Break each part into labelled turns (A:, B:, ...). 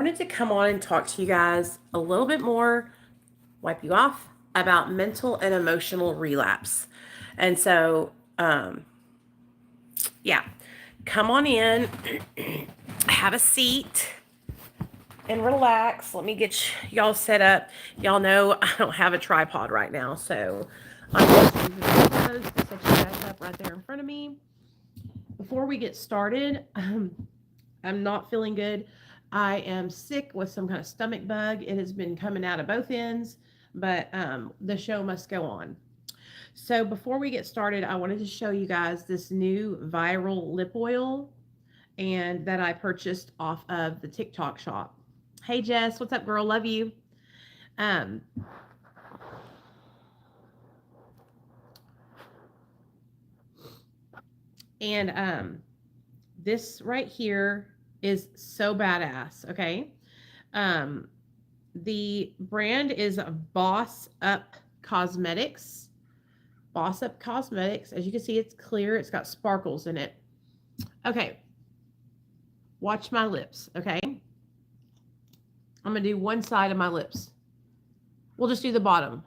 A: wanted to come on and talk to you guys a little bit more, wipe you off, about mental and emotional relapse. And so, yeah, come on in, have a seat, and relax. Let me get y'all set up. Y'all know I don't have a tripod right now, so I'm just using the photos to set you guys up right there in front of me. Before we get started, I'm not feeling good. I am sick with some kind of stomach bug. It has been coming out of both ends, but the show must go on. So before we get started, I wanted to show you guys this new viral lip oil and that I purchased off of the TikTok shop. Hey Jess, what's up, girl? Love you. Um, and this right here is so badass. Okay. Um, the brand is Boss Up Cosmetics. Boss Up Cosmetics. As you can see, it's clear. It's got sparkles in it. Okay. Watch my lips. Okay. I'm going to do one side of my lips. We'll just do the bottom.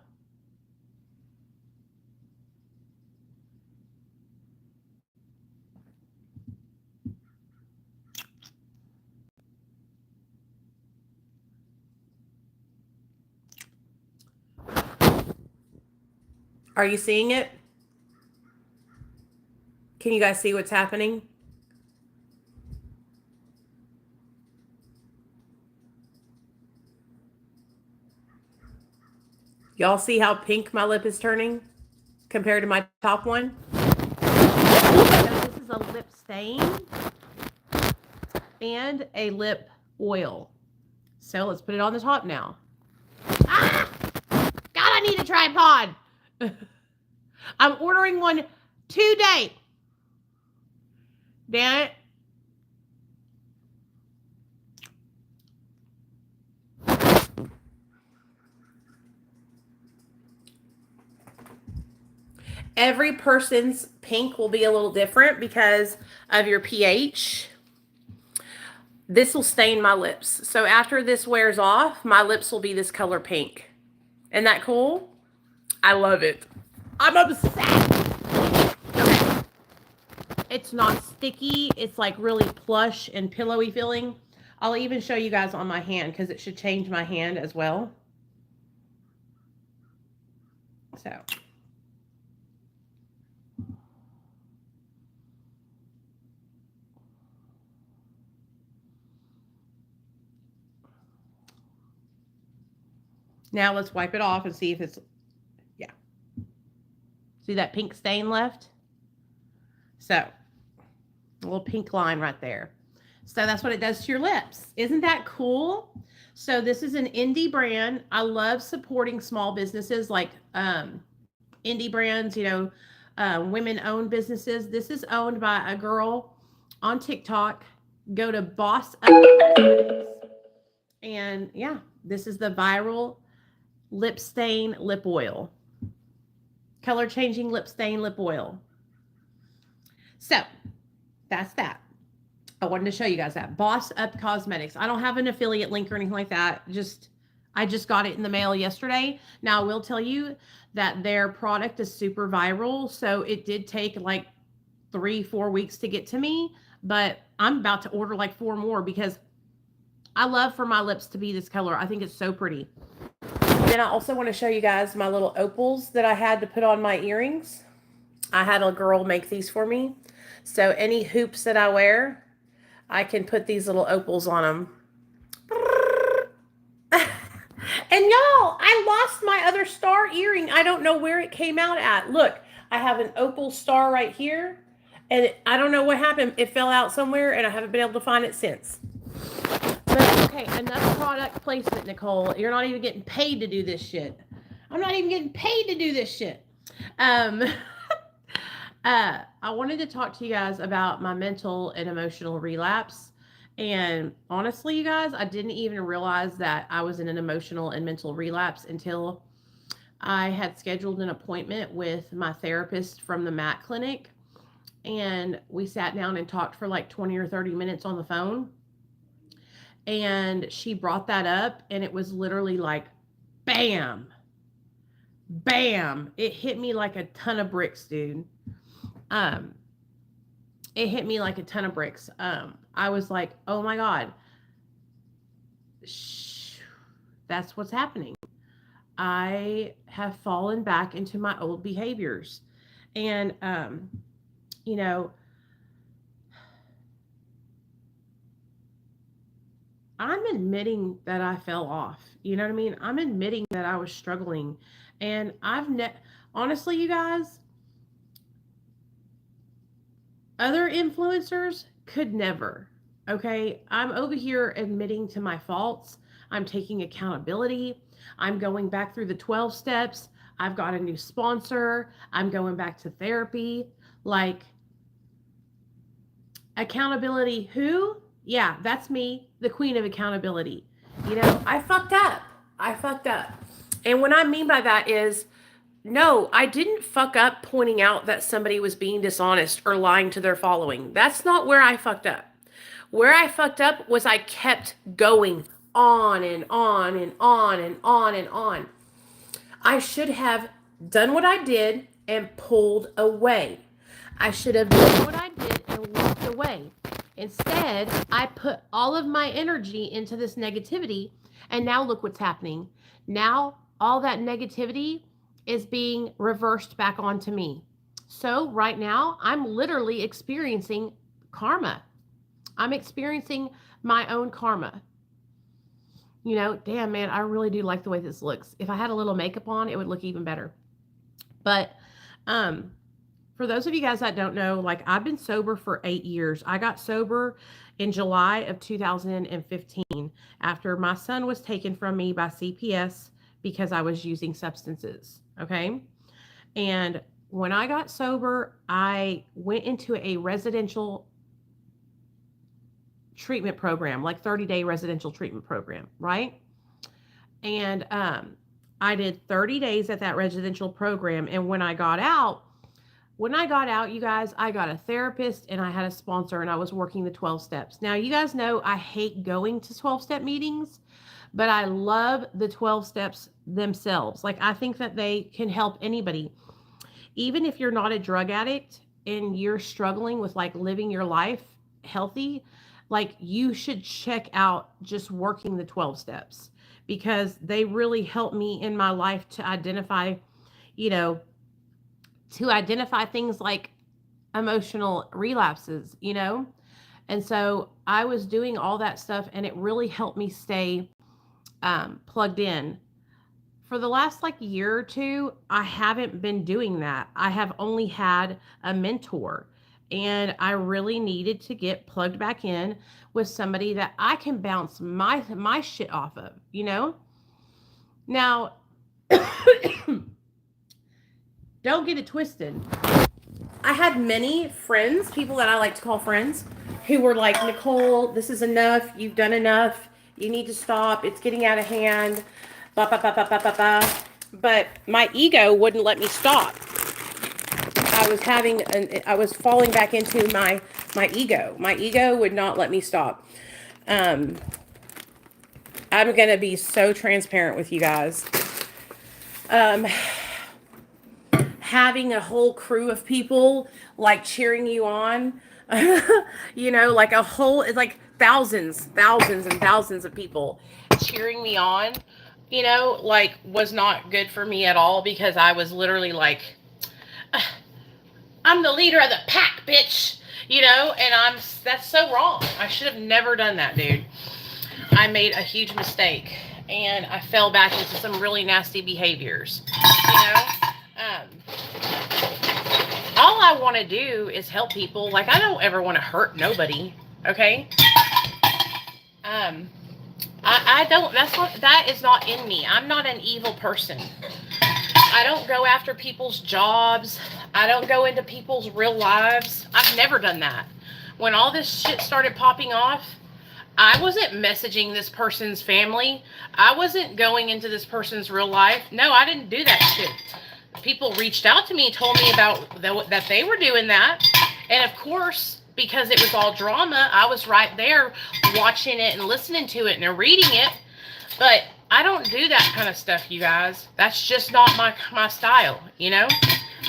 A: Are you seeing it? Can you guys see what's happening? Y'all see how pink my lip is turning compared to my top one? So this is a lip stain and a lip oil. So let's put it on the top now. Ah! God, I need a tripod. I'm ordering one today. Damn it. Every person's pink will be a little different because of your pH. This will stain my lips. So after this wears off, my lips will be this color pink. Isn't that cool? I love it. I'm obsessed. Okay. It's not sticky. It's like really plush and pillowy feeling. I'll even show you guys on my hand because it should change my hand as well. So. Now let's wipe it off and see if it's, yeah. See that pink stain left? So, a little pink line right there. So that's what it does to your lips. Isn't that cool? So this is an indie brand. I love supporting small businesses like indie brands, women-owned businesses. This is owned by a girl on TikTok. Go to Boss Up Cosmetics. And yeah, this is the viral lip stain lip oil. Color changing lip stain lip oil. So that's that. I wanted to show you guys that. Boss Up Cosmetics. I don't have an affiliate link or anything like that. I just got it in the mail yesterday. Now I will tell you that their product is super viral. So it did take like 3-4 weeks to get to me, but I'm about to order like 4 more because I love for my lips to be this color. I think it's so pretty. Then I also want to show you guys my little opals that I had to put on my earrings. I had a girl make these for me. So any hoops that I wear, I can put these little opals on them. And y'all, I lost my other star earring. I don't know where it came out at. Look, I have an opal star right here. And I don't know what happened. It fell out somewhere and I haven't been able to find it since. But okay, enough product placement, Nicole. You're not even getting paid to do this shit. I'm not even getting paid to do this shit. I wanted to talk to you guys about my mental and emotional relapse. And honestly, you guys, I didn't even realize that I was in an emotional and mental relapse until I had scheduled an appointment with my therapist from the MAC clinic. And we sat down and talked for like 20 or 30 minutes on the phone. And she brought that up, and it was literally like, bam, bam. It hit me like a ton of bricks, dude. Um, it hit me like a ton of bricks. I was like, oh my God, that's what's happening. I have fallen back into my old behaviors. And, you know, I'm admitting that I fell off. You know what I mean? I'm admitting that I was struggling. And honestly, you guys, other influencers could never. Okay? I'm over here admitting to my faults. I'm taking accountability. I'm going back through the 12 steps. I've got a new sponsor. I'm going back to therapy. Like, accountability, who? Yeah, that's me, the queen of accountability. I fucked up. I fucked up. And what I mean by that is, no, I didn't fuck up pointing out that somebody was being dishonest or lying to their following. That's not where I fucked up. Where I fucked up was I kept going on and on and on and on and on. I should have done what I did and pulled away. I should have done what I did and walked away. Instead, I put all of my energy into this negativity, and now look what's happening. Now, all that negativity is being reversed back onto me. So, right now, I'm literally experiencing karma. I'm experiencing my own karma. Damn, man, I really do like the way this looks. If I had a little makeup on, it would look even better. But, for those of you guys that don't know, like, I've been sober for 8 years. I got sober in July of 2015 after my son was taken from me by CPS because I was using substances. Okay. And when I got sober, I went into a residential treatment program, like 30-day residential treatment program, right? And I did 30 days at that residential program. And when I got out, you guys, I got a therapist and I had a sponsor and I was working the 12 steps. Now, you guys know I hate going to 12-step meetings, but I love the 12 steps themselves. Like, I think that they can help anybody. Even if you're not a drug addict and you're struggling with like living your life healthy, like, you should check out just working the 12 steps because they really helped me in my life to identify, things like emotional relapses, And so I was doing all that stuff and it really helped me stay plugged in. For the last like year or two, I haven't been doing that. I have only had a mentor and I really needed to get plugged back in with somebody that I can bounce my shit off of, Now, don't get it twisted. I had many friends, people that I like to call friends, who were like, Nicole, this is enough. You've done enough. You need to stop. It's getting out of hand. Blah, blah, blah, blah, blah, blah, blah. But my ego wouldn't let me stop. I was falling back into my ego. My ego would not let me stop. I'm going to be so transparent with you guys. Having a whole crew of people like cheering you on, like a whole, it's like thousands and thousands of people cheering me on, like, was not good for me at all because I was literally like, I'm the leader of the pack, bitch, and that's so wrong. I should have never done that, dude. I made a huge mistake and I fell back into some really nasty behaviors, all I want to do is help people. Like, I don't ever want to hurt nobody. Okay. I don't, that is not in me. I'm not an evil person. I don't go after people's jobs. I don't go into people's real lives. I've never done that. When all this shit started popping off, I wasn't messaging this person's family. I wasn't going into this person's real life. No, I didn't do that shit. People reached out to me, told me about that they were doing that. And of course, because it was all drama. I was right there watching it and listening to it and reading it. But I don't do that kind of stuff, you guys. That's just not my style, you know?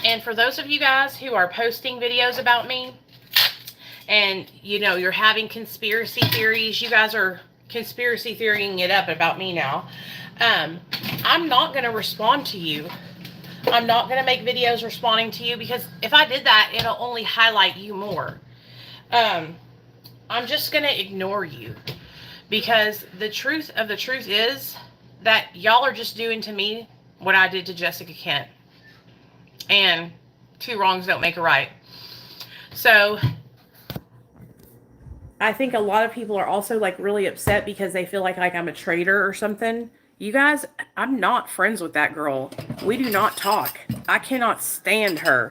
A: And for those of you guys who are posting videos about me and, you know, you're having conspiracy theories, you guys are conspiracy theorying it up about me now. I'm not going to respond to you. I'm not going to make videos responding to you, because if I did that, it'll only highlight you more. I'm just going to ignore you, because the truth of the truth is that y'all are just doing to me what I did to Jessica Kent. And two wrongs don't make a right. So I think a lot of people are also like really upset because they feel like I'm a traitor or something. You guys, I'm not friends with that girl. We do not talk. I cannot stand her.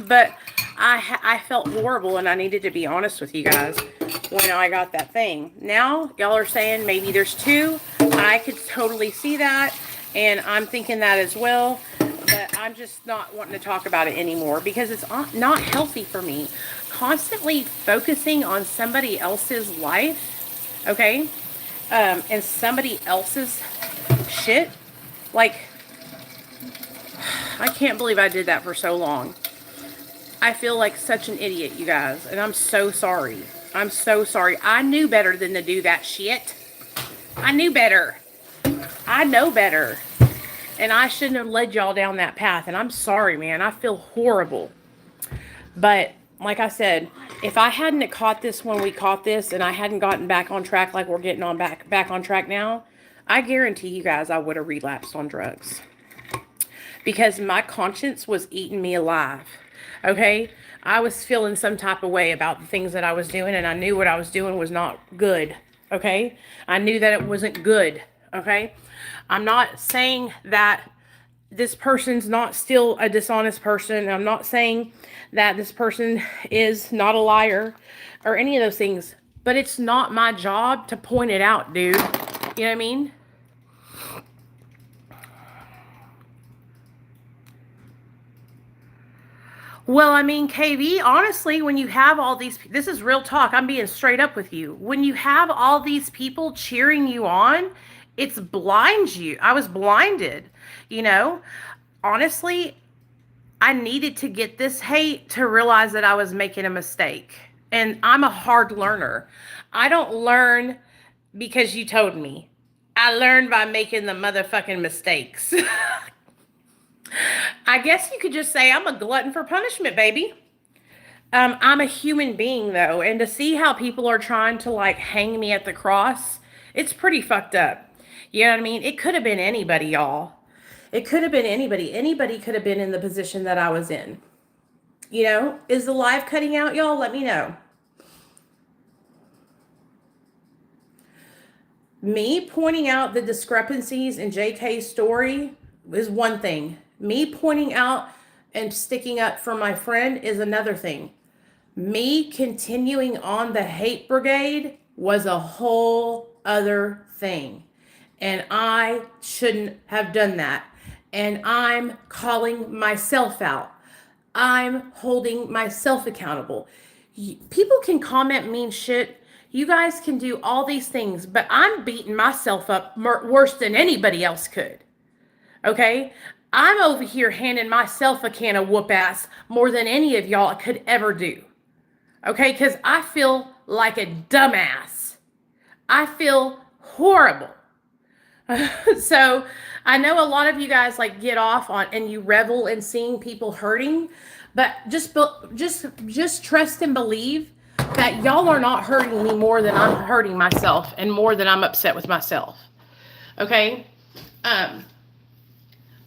A: But I felt horrible, and I needed to be honest with you guys when I got that thing. Now, y'all are saying maybe there's two. I could totally see that, and I'm thinking that as well. But I'm just not wanting to talk about it anymore, because it's not healthy for me. Constantly focusing on somebody else's life, okay? And somebody else's shit. Like, I can't believe I did that for so long. I feel like such an idiot, you guys. And I'm so sorry. I'm so sorry. I knew better than to do that shit. I knew better. I know better. And I shouldn't have led y'all down that path. And I'm sorry, man. I feel horrible. But like I said, if I hadn't caught this when we caught this, and I hadn't gotten back on track like we're getting on back on track now, I guarantee you guys I would have relapsed on drugs. Because my conscience was eating me alive. Okay? I was feeling some type of way about the things that I was doing, and I knew what I was doing was not good. Okay? I knew that it wasn't good. Okay? I'm not saying that this person's not still a dishonest person. I'm not saying that this person is not a liar or any of those things. But it's not my job to point it out, dude. You know what I mean? Well, I mean, KV, honestly, when you have all these, this is real talk. I'm being straight up with you. When you have all these people cheering you on, it's blinds you. I was blinded, you know? Honestly, I needed to get this hate to realize that I was making a mistake. And I'm a hard learner. I don't learn because you told me. I learned by making the motherfucking mistakes. I guess you could just say I'm a glutton for punishment, baby. I'm a human being, though, and to see how people are trying to, like, hang me at the cross, it's pretty fucked up. You know what I mean? It could have been anybody, y'all. It could have been anybody. Anybody could have been in the position that I was in. You know? Is the live cutting out, y'all? Let me know. Me pointing out the discrepancies in JK's story is one thing. Me pointing out and sticking up for my friend is another thing. Me continuing on the hate brigade was a whole other thing. And I shouldn't have done that. And I'm calling myself out. I'm holding myself accountable. People can comment mean shit. You guys can do all these things, but I'm beating myself up worse than anybody else could. Okay? I'm over here handing myself a can of whoop ass more than any of y'all could ever do. Okay? Because I feel like a dumbass. I feel horrible. So I know a lot of you guys like get off on and you revel in seeing people hurting, but just trust and believe that y'all are not hurting me more than I'm hurting myself and more than I'm upset with myself. Okay? I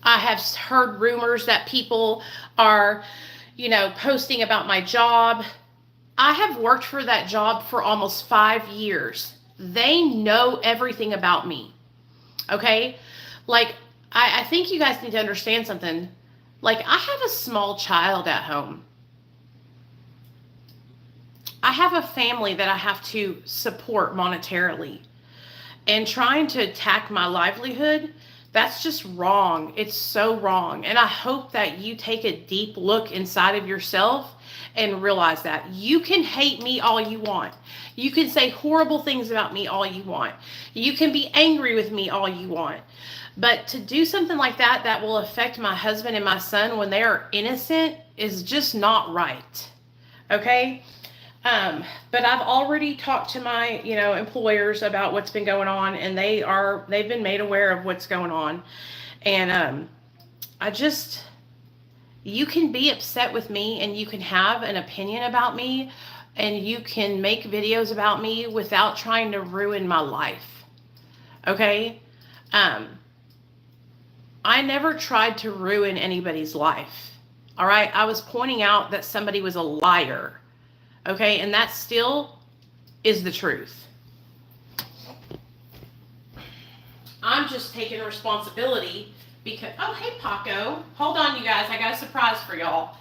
A: have heard rumors that people are, you know, posting about my job. I have worked for that job for almost 5 years. They know everything about me. Okay? Like, I think you guys need to understand something. Like, I have a small child at home. I have a family that I have to support monetarily. And trying to attack my livelihood That's just wrong. It's so wrong. And I hope that you take a deep look inside of yourself and realize that you can hate me all you want. You can say horrible things about me all you want. You can be angry with me all you want. But to do something like that that will affect my husband and my son when they are innocent is just not right. Okay? But I've already talked to my, employers about what's been going on, and they've been made aware of what's going on. And I just, you can be upset with me and you can have an opinion about me and you can make videos about me without trying to ruin my life. Okay? I never tried to ruin anybody's life. All right? I was pointing out that somebody was a liar. Okay? And that still is the truth. I'm just taking responsibility because, oh, hey, Paco. Hold on, you guys. I got a surprise for y'all.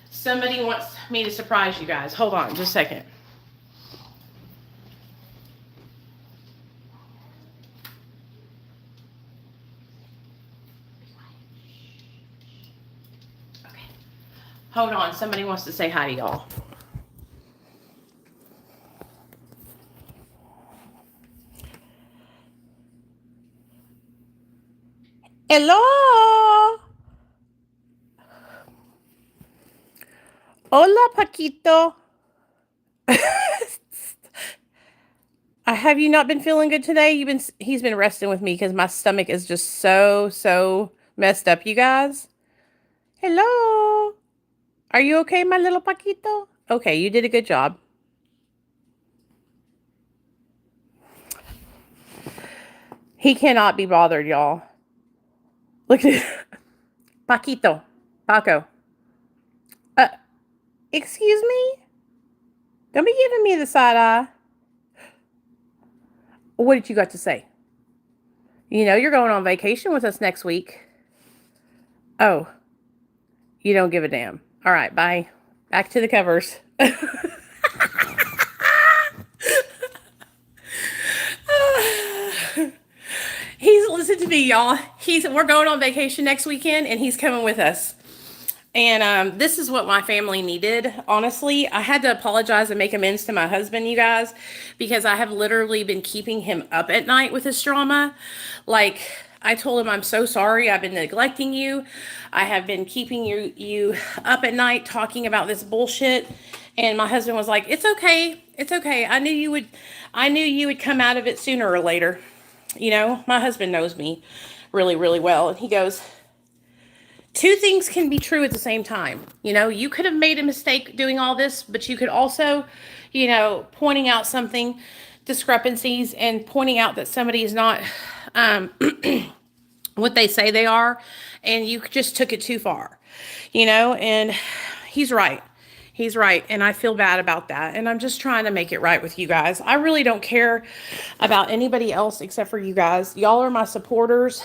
A: Somebody wants me to surprise you guys. Hold on just a second. Okay. Hold on. Somebody wants to say hi to y'all. Hello. Hola, Paquito. Have you not been feeling good today? He's been resting with me because my stomach is just so messed up, you guys. Hello. Are you okay, my little Paquito? Okay, you did a good job. He cannot be bothered, y'all. Look at Paquito. Paco. Excuse me? Don't be giving me the side eye. What did you got to say? You know you're going on vacation with us next week. Oh. You don't give a damn. All right, bye. Back to the covers. He's listen to me, y'all. We're going on vacation next weekend, and he's coming with us. And this is what my family needed. Honestly, I had to apologize and make amends to my husband, you guys, because I have literally been keeping him up at night with his drama. Like, I told him, I'm so sorry. I've been neglecting you. I have been keeping you up at night talking about this bullshit. And my husband was like, it's okay. It's okay. I knew you would come out of it sooner or later. My husband knows me really, really well. And he goes, two things can be true at the same time. You could have made a mistake doing all this, but you could also, pointing out something, discrepancies, and pointing out that somebody is not what they say they are, and you just took it too far, and he's right. He's right, and I feel bad about that, and I'm just trying to make it right with you guys. I really don't care about anybody else except for you guys. Y'all are my supporters.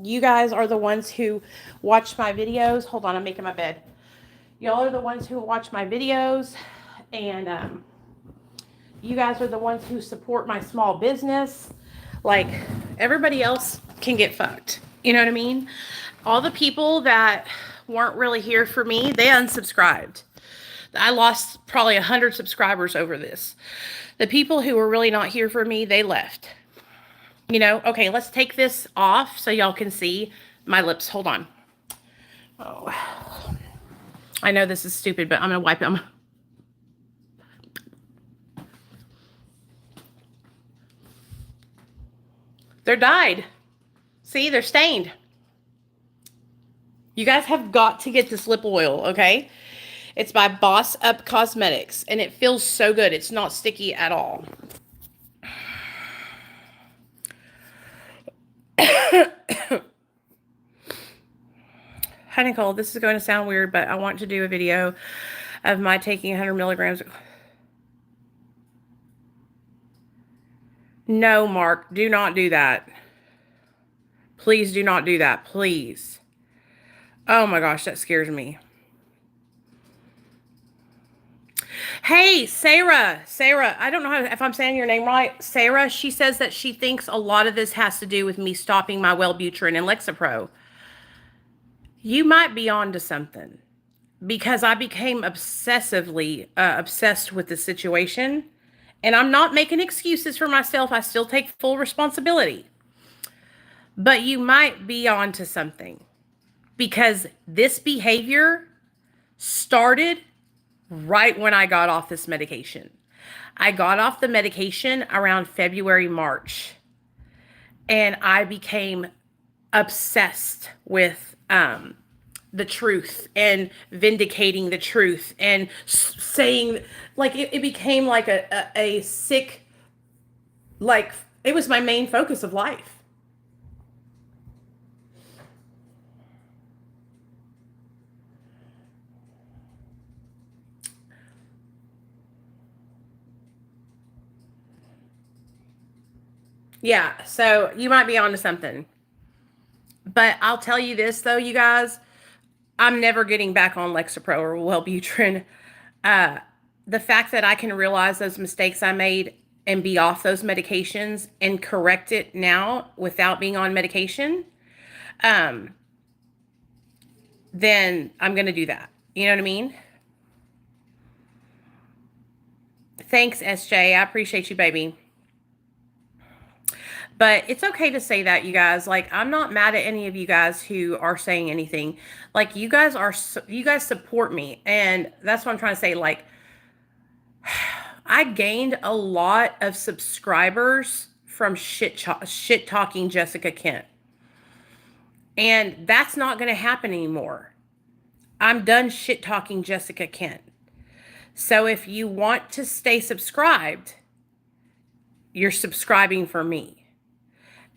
A: You guys are the ones who watch my videos. Hold on, I'm making my bed. Y'all are the ones who watch my videos, and you guys are the ones who support my small business. Like, everybody else can get fucked. You know what I mean? All the people that weren't really here for me, they unsubscribed. I lost probably 100 subscribers over this. The people who were really not here for me, they left. Okay, let's take this off so y'all can see my lips. Hold on. Oh, I know this is stupid, but I'm going to wipe them. They're dyed. See, they're stained. You guys have got to get this lip oil, okay? It's by Boss Up Cosmetics, and it feels so good. It's not sticky at all. Hi, Nicole. This is going to sound weird, but I want to do a video of my taking 100 milligrams. No, Mark, do not do that. Please do not do that. Please. Oh my gosh, that scares me. Hey, Sarah, I don't know if I'm saying your name right. Sarah, she says that she thinks a lot of this has to do with me stopping my Wellbutrin and Lexapro. You might be onto something because I became obsessively obsessed with the situation. And I'm not making excuses for myself. I still take full responsibility. But you might be onto something because this behavior started right when I got off this medication. I got off the medication around February, March, and I became obsessed with the truth and vindicating the truth and saying, like, it became like a sick, like, it was my main focus of life. Yeah, so you might be onto something. But I'll tell you this, though, you guys, I'm never getting back on Lexapro or Wellbutrin. Uh, the fact that I can realize those mistakes I made and be off those medications and correct it now without being on medication, um, then I'm going to do that. You know what I mean? Thanks, SJ. I appreciate you, baby. But it's okay to say that, you guys. Like, I'm not mad at any of you guys who are saying anything. Like, you guys support me. And that's what I'm trying to say. Like, I gained a lot of subscribers from shit talking Jessica Kent. And that's not going to happen anymore. I'm done shit talking Jessica Kent. So if you want to stay subscribed, you're subscribing for me.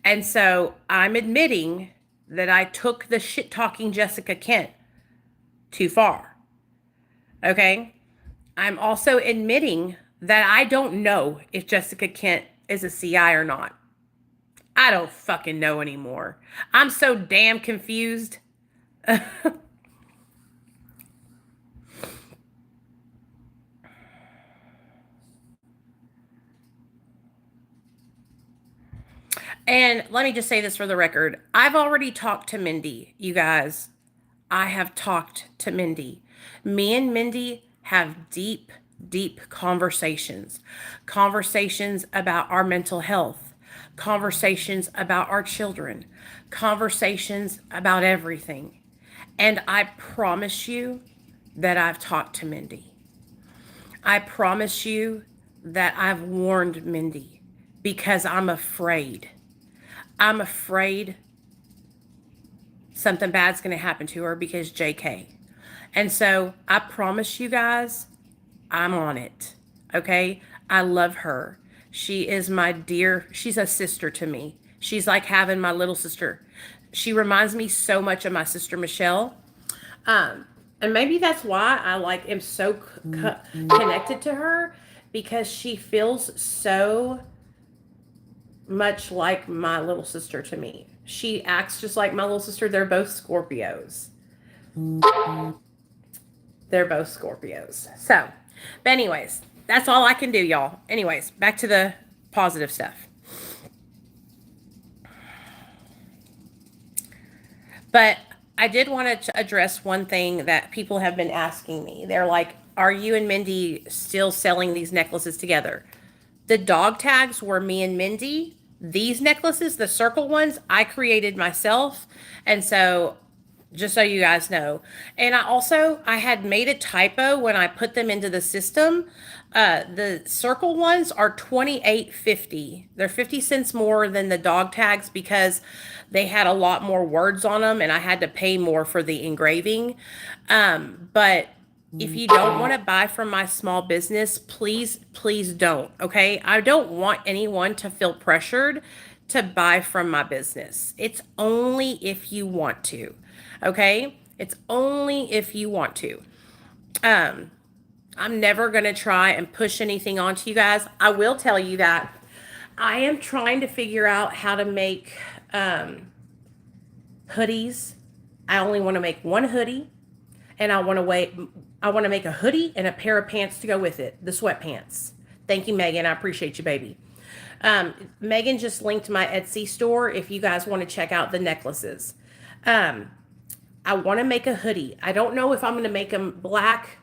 A: And so I'm admitting that I took the shit talking Jessica Kent too far. Okay? I'm also admitting that I don't know if Jessica Kent is a CI or not. I don't fucking know anymore. I'm so damn confused. And let me just say this for the record. I've already talked to Mindy, you guys. I have talked to Mindy. Me and Mindy have deep, deep conversations. Conversations about our mental health. Conversations about our children. Conversations about everything. And I promise you that I've talked to Mindy. I promise you that I've warned Mindy because I'm afraid. I'm afraid something bad's going to happen to her because JK. And so I promise you guys, I'm on it. Okay? I love her. She is my dear, she's a sister to me. She's like having my little sister. She reminds me so much of my sister Michelle. And maybe that's why I like am so connected to her, because she feels so much like my little sister to me. She acts just like my little sister. They're both Scorpios. They're both Scorpios. So, but anyways, that's all I can do, y'all. Anyways, back to the positive stuff. But I did want to address one thing that people have been asking me. They're like, are you and Mindy still selling these necklaces together? The dog tags were me and Mindy. These necklaces, the circle ones, I created myself. And so just so you guys know. And I had made a typo when I put them into the system. The circle ones are $28.50. They're 50 cents more than the dog tags because they had a lot more words on them and I had to pay more for the engraving. But if you don't want to buy from my small business, please, please don't. Okay. I don't want anyone to feel pressured to buy from my business. It's only if you want to. Okay. It's only if you want to. I'm never going to try and push anything onto you guys. I will tell you that I am trying to figure out how to make hoodies. I only want to make one hoodie And I want to make a hoodie and a pair of pants to go with it, the sweatpants. Thank you, Megan. I appreciate you, baby. Megan just linked my Etsy store if you guys want to check out the necklaces. I want to make a hoodie. I don't know if I'm going to make them black.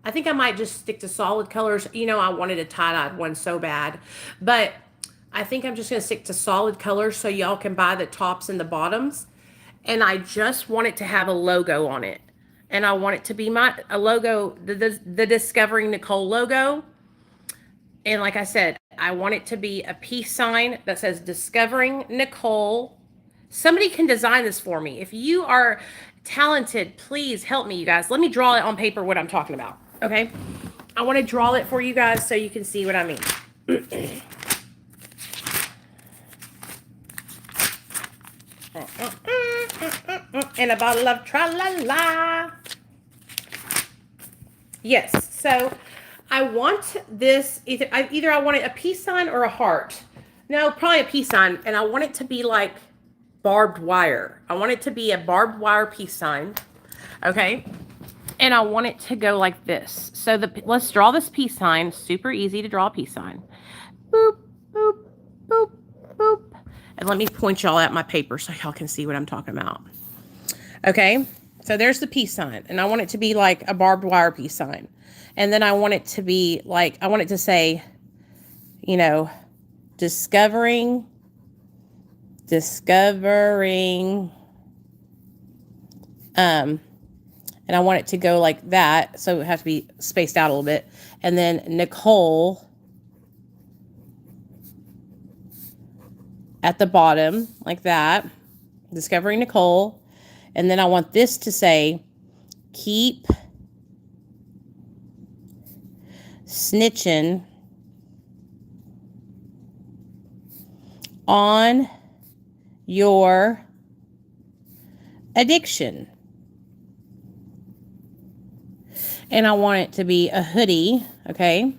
A: I think I might just stick to solid colors. You know, I wanted a tie-dyed one so bad. But I think I'm just going to stick to solid colors so y'all can buy the tops and the bottoms. And I just want it to have a logo on it. And I want it to be a logo, the Discovering Nicole logo. And like I said, I want it to be a peace sign that says Discovering Nicole. Somebody can design this for me. If you are talented, please help me, you guys. Let me draw it on paper what I'm talking about, okay? I want to draw it for you guys so you can see what I mean. And a bottle of tra-la-la. Yes, so I want this, either I want it a peace sign or a heart. No, probably a peace sign. And I want it to be like barbed wire. I want it to be a barbed wire peace sign. Okay. And I want it to go like this. So let's draw this peace sign. Super easy to draw a peace sign. Boop, boop, boop, boop. And let me point y'all at my paper so y'all can see what I'm talking about. Okay. So there's the peace sign. And I want it to be like a barbed wire peace sign. And then I want it to be like, I want it to say, you know, discovering, and I want it to go like that. So it has to be spaced out a little bit. And then Nicole at the bottom, like that. Discovering Nicole. And then I want this to say, keep snitching on your addiction. And I want it to be a hoodie, okay?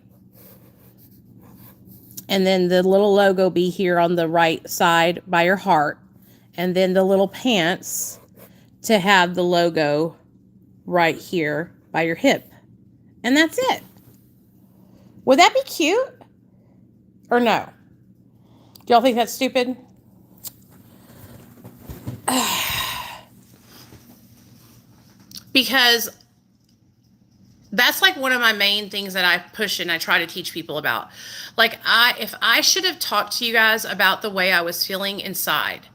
A: And then the little logo be here on the right side by your heart. And then the little pants to have the logo right here by your hip. And that's it. Would that be cute? Or no? Do y'all think that's stupid? Because that's like one of my main things that I push and I try to teach people about. Like if I should have talked to you guys about the way I was feeling inside.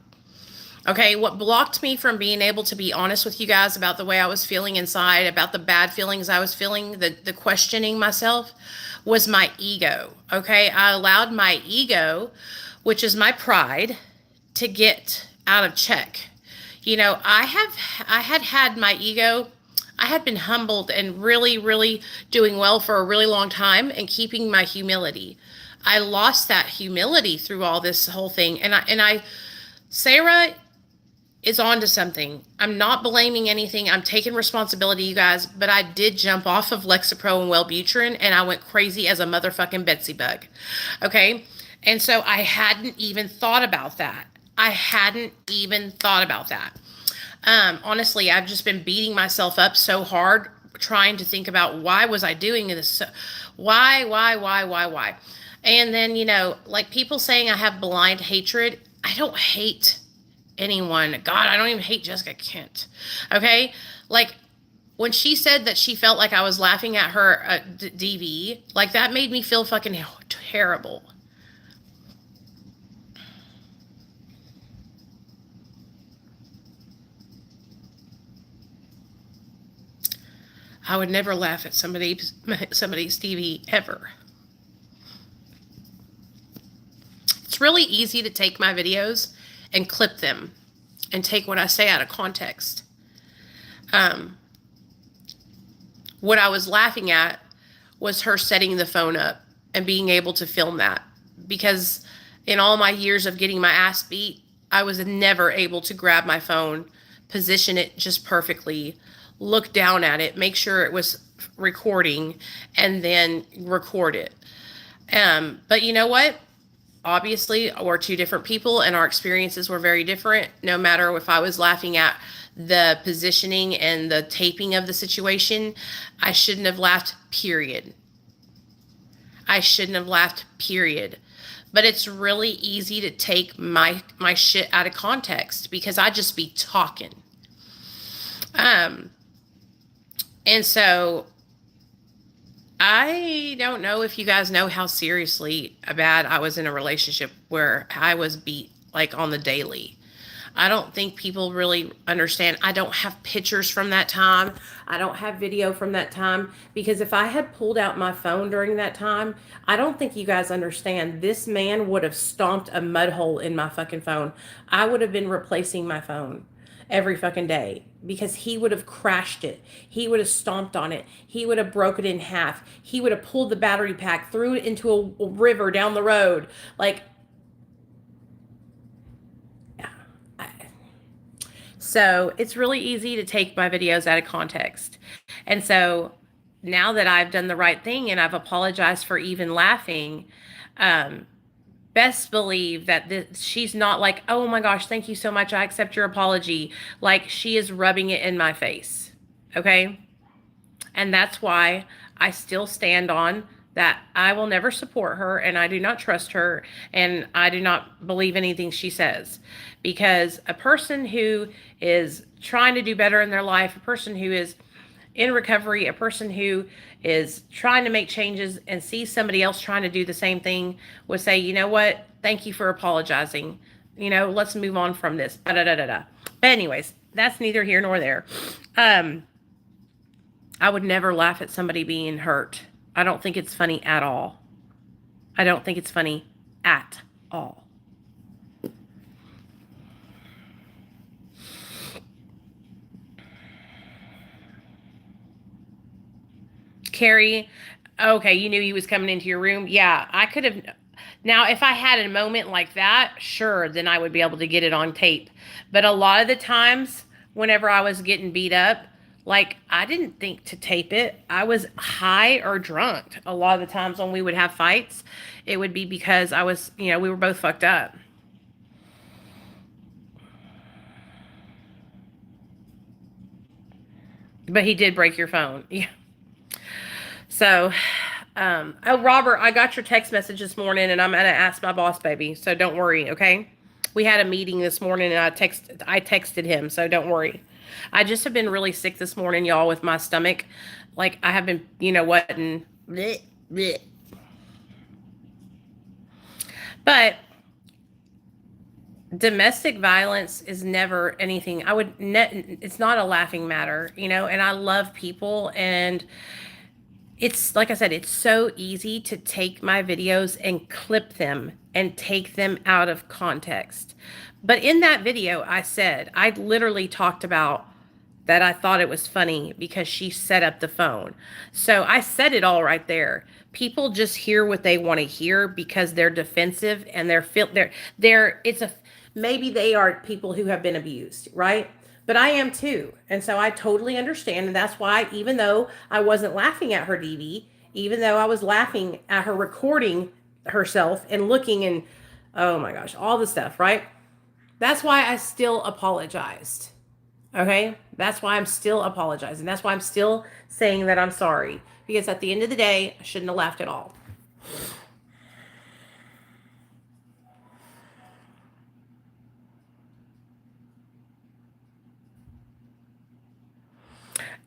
A: Okay, what blocked me from being able to be honest with you guys about the way I was feeling inside, about the bad feelings I was feeling, the questioning myself, was my ego. Okay, I allowed my ego, which is my pride, to get out of check. You know, I had my ego. I had been humbled and really, really doing well for a really long time and keeping my humility. I lost that humility through all this whole thing. And Sarah is onto something. I'm not blaming anything. I'm taking responsibility, you guys, but I did jump off of Lexapro and Wellbutrin and I went crazy as a motherfucking Betsy bug. Okay. And so I hadn't even thought about that. Honestly, I've just been beating myself up so hard trying to think about why was I doing this? Why? And then, you know, like people saying I have blind hatred. I don't hate anyone. God, I don't even hate Jessica Kent. Okay? Like when she said that she felt like I was laughing at her DV, like that made me feel fucking terrible. I would never laugh at somebody's TV ever. It's really easy to take my videos and clip them and take what I say out of context. What I was laughing at was her setting the phone up and being able to film that. Because in all my years of getting my ass beat, I was never able to grab my phone, position it just perfectly, look down at it, make sure it was recording, and then record it. But you know what? Obviously, we're two different people and our experiences were very different. No matter if I was laughing at the positioning and the taping of the situation, I shouldn't have laughed, period. I shouldn't have laughed, period. But it's really easy to take my shit out of context because I just be talking. And so I don't know if you guys know how seriously bad I was in a relationship where I was beat like on the daily. I don't think people really understand. I don't have pictures from that time. I don't have video from that time because if I had pulled out my phone during that time, I don't think you guys understand. This man would have stomped a mud hole in my fucking phone. I would have been replacing my phone every fucking day because he would have crashed it. He would have stomped on it. He would have broken it in half. He would have pulled the battery pack, threw it into a river down the road. Like, so it's really easy to take my videos out of context. And so now that I've done the right thing and I've apologized for even laughing, best believe that she's not like, oh my gosh, thank you so much, I accept your apology. Like, she is rubbing it in my face. Okay? And that's why I still stand on that I will never support her and I do not trust her and I do not believe anything she says. Because a person who is trying to do better in their life, a person who is in recovery, a person who is trying to make changes and sees somebody else trying to do the same thing would say, you know what? Thank you for apologizing. You know, let's move on from this. Da, da, da, da, da. But anyways, that's neither here nor there. I would never laugh at somebody being hurt. I don't think it's funny at all. I don't think it's funny at all. Carrie, okay, you knew he was coming into your room. Yeah, I could have. Now, if I had a moment like that, sure, then I would be able to get it on tape. But a lot of the times, whenever I was getting beat up, like, I didn't think to tape it. I was high or drunk. A lot of the times when we would have fights, it would be because I was, we were both fucked up. But he did break your phone. Yeah. So, oh, Robert, I got your text message this morning and I'm going to ask my boss, baby. So don't worry, okay? We had a meeting this morning and I texted him, so don't worry. I just have been really sick this morning, y'all, with my stomach. Like, I have been, you know what, and bleh, bleh. But domestic violence is never anything. It's not a laughing matter, and I love people, and it's like I said, it's so easy to take my videos and clip them and take them out of context. But in that video, I literally talked about that I thought it was funny because she set up the phone. So I said it all right there. People just hear what they want to hear because they're defensive and maybe they are people who have been abused, right? But I am too. And so I totally understand. And that's why, even though I wasn't laughing at her DV, even though I was laughing at her recording herself and looking and, oh my gosh, all the stuff, right? That's why I still apologized. Okay? That's why I'm still apologizing. That's why I'm still saying that I'm sorry. Because at the end of the day, I shouldn't have laughed at all.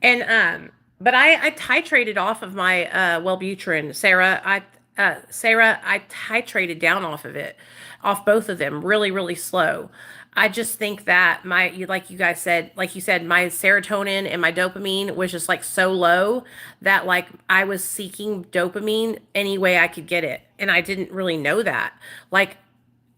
A: And but I titrated off of my Wellbutrin, Sarah. I titrated down off of it, off both of them, really, really slow. I just think that like you said, my serotonin and my dopamine was just like so low that like I was seeking dopamine any way I could get it. And I didn't really know that. Like,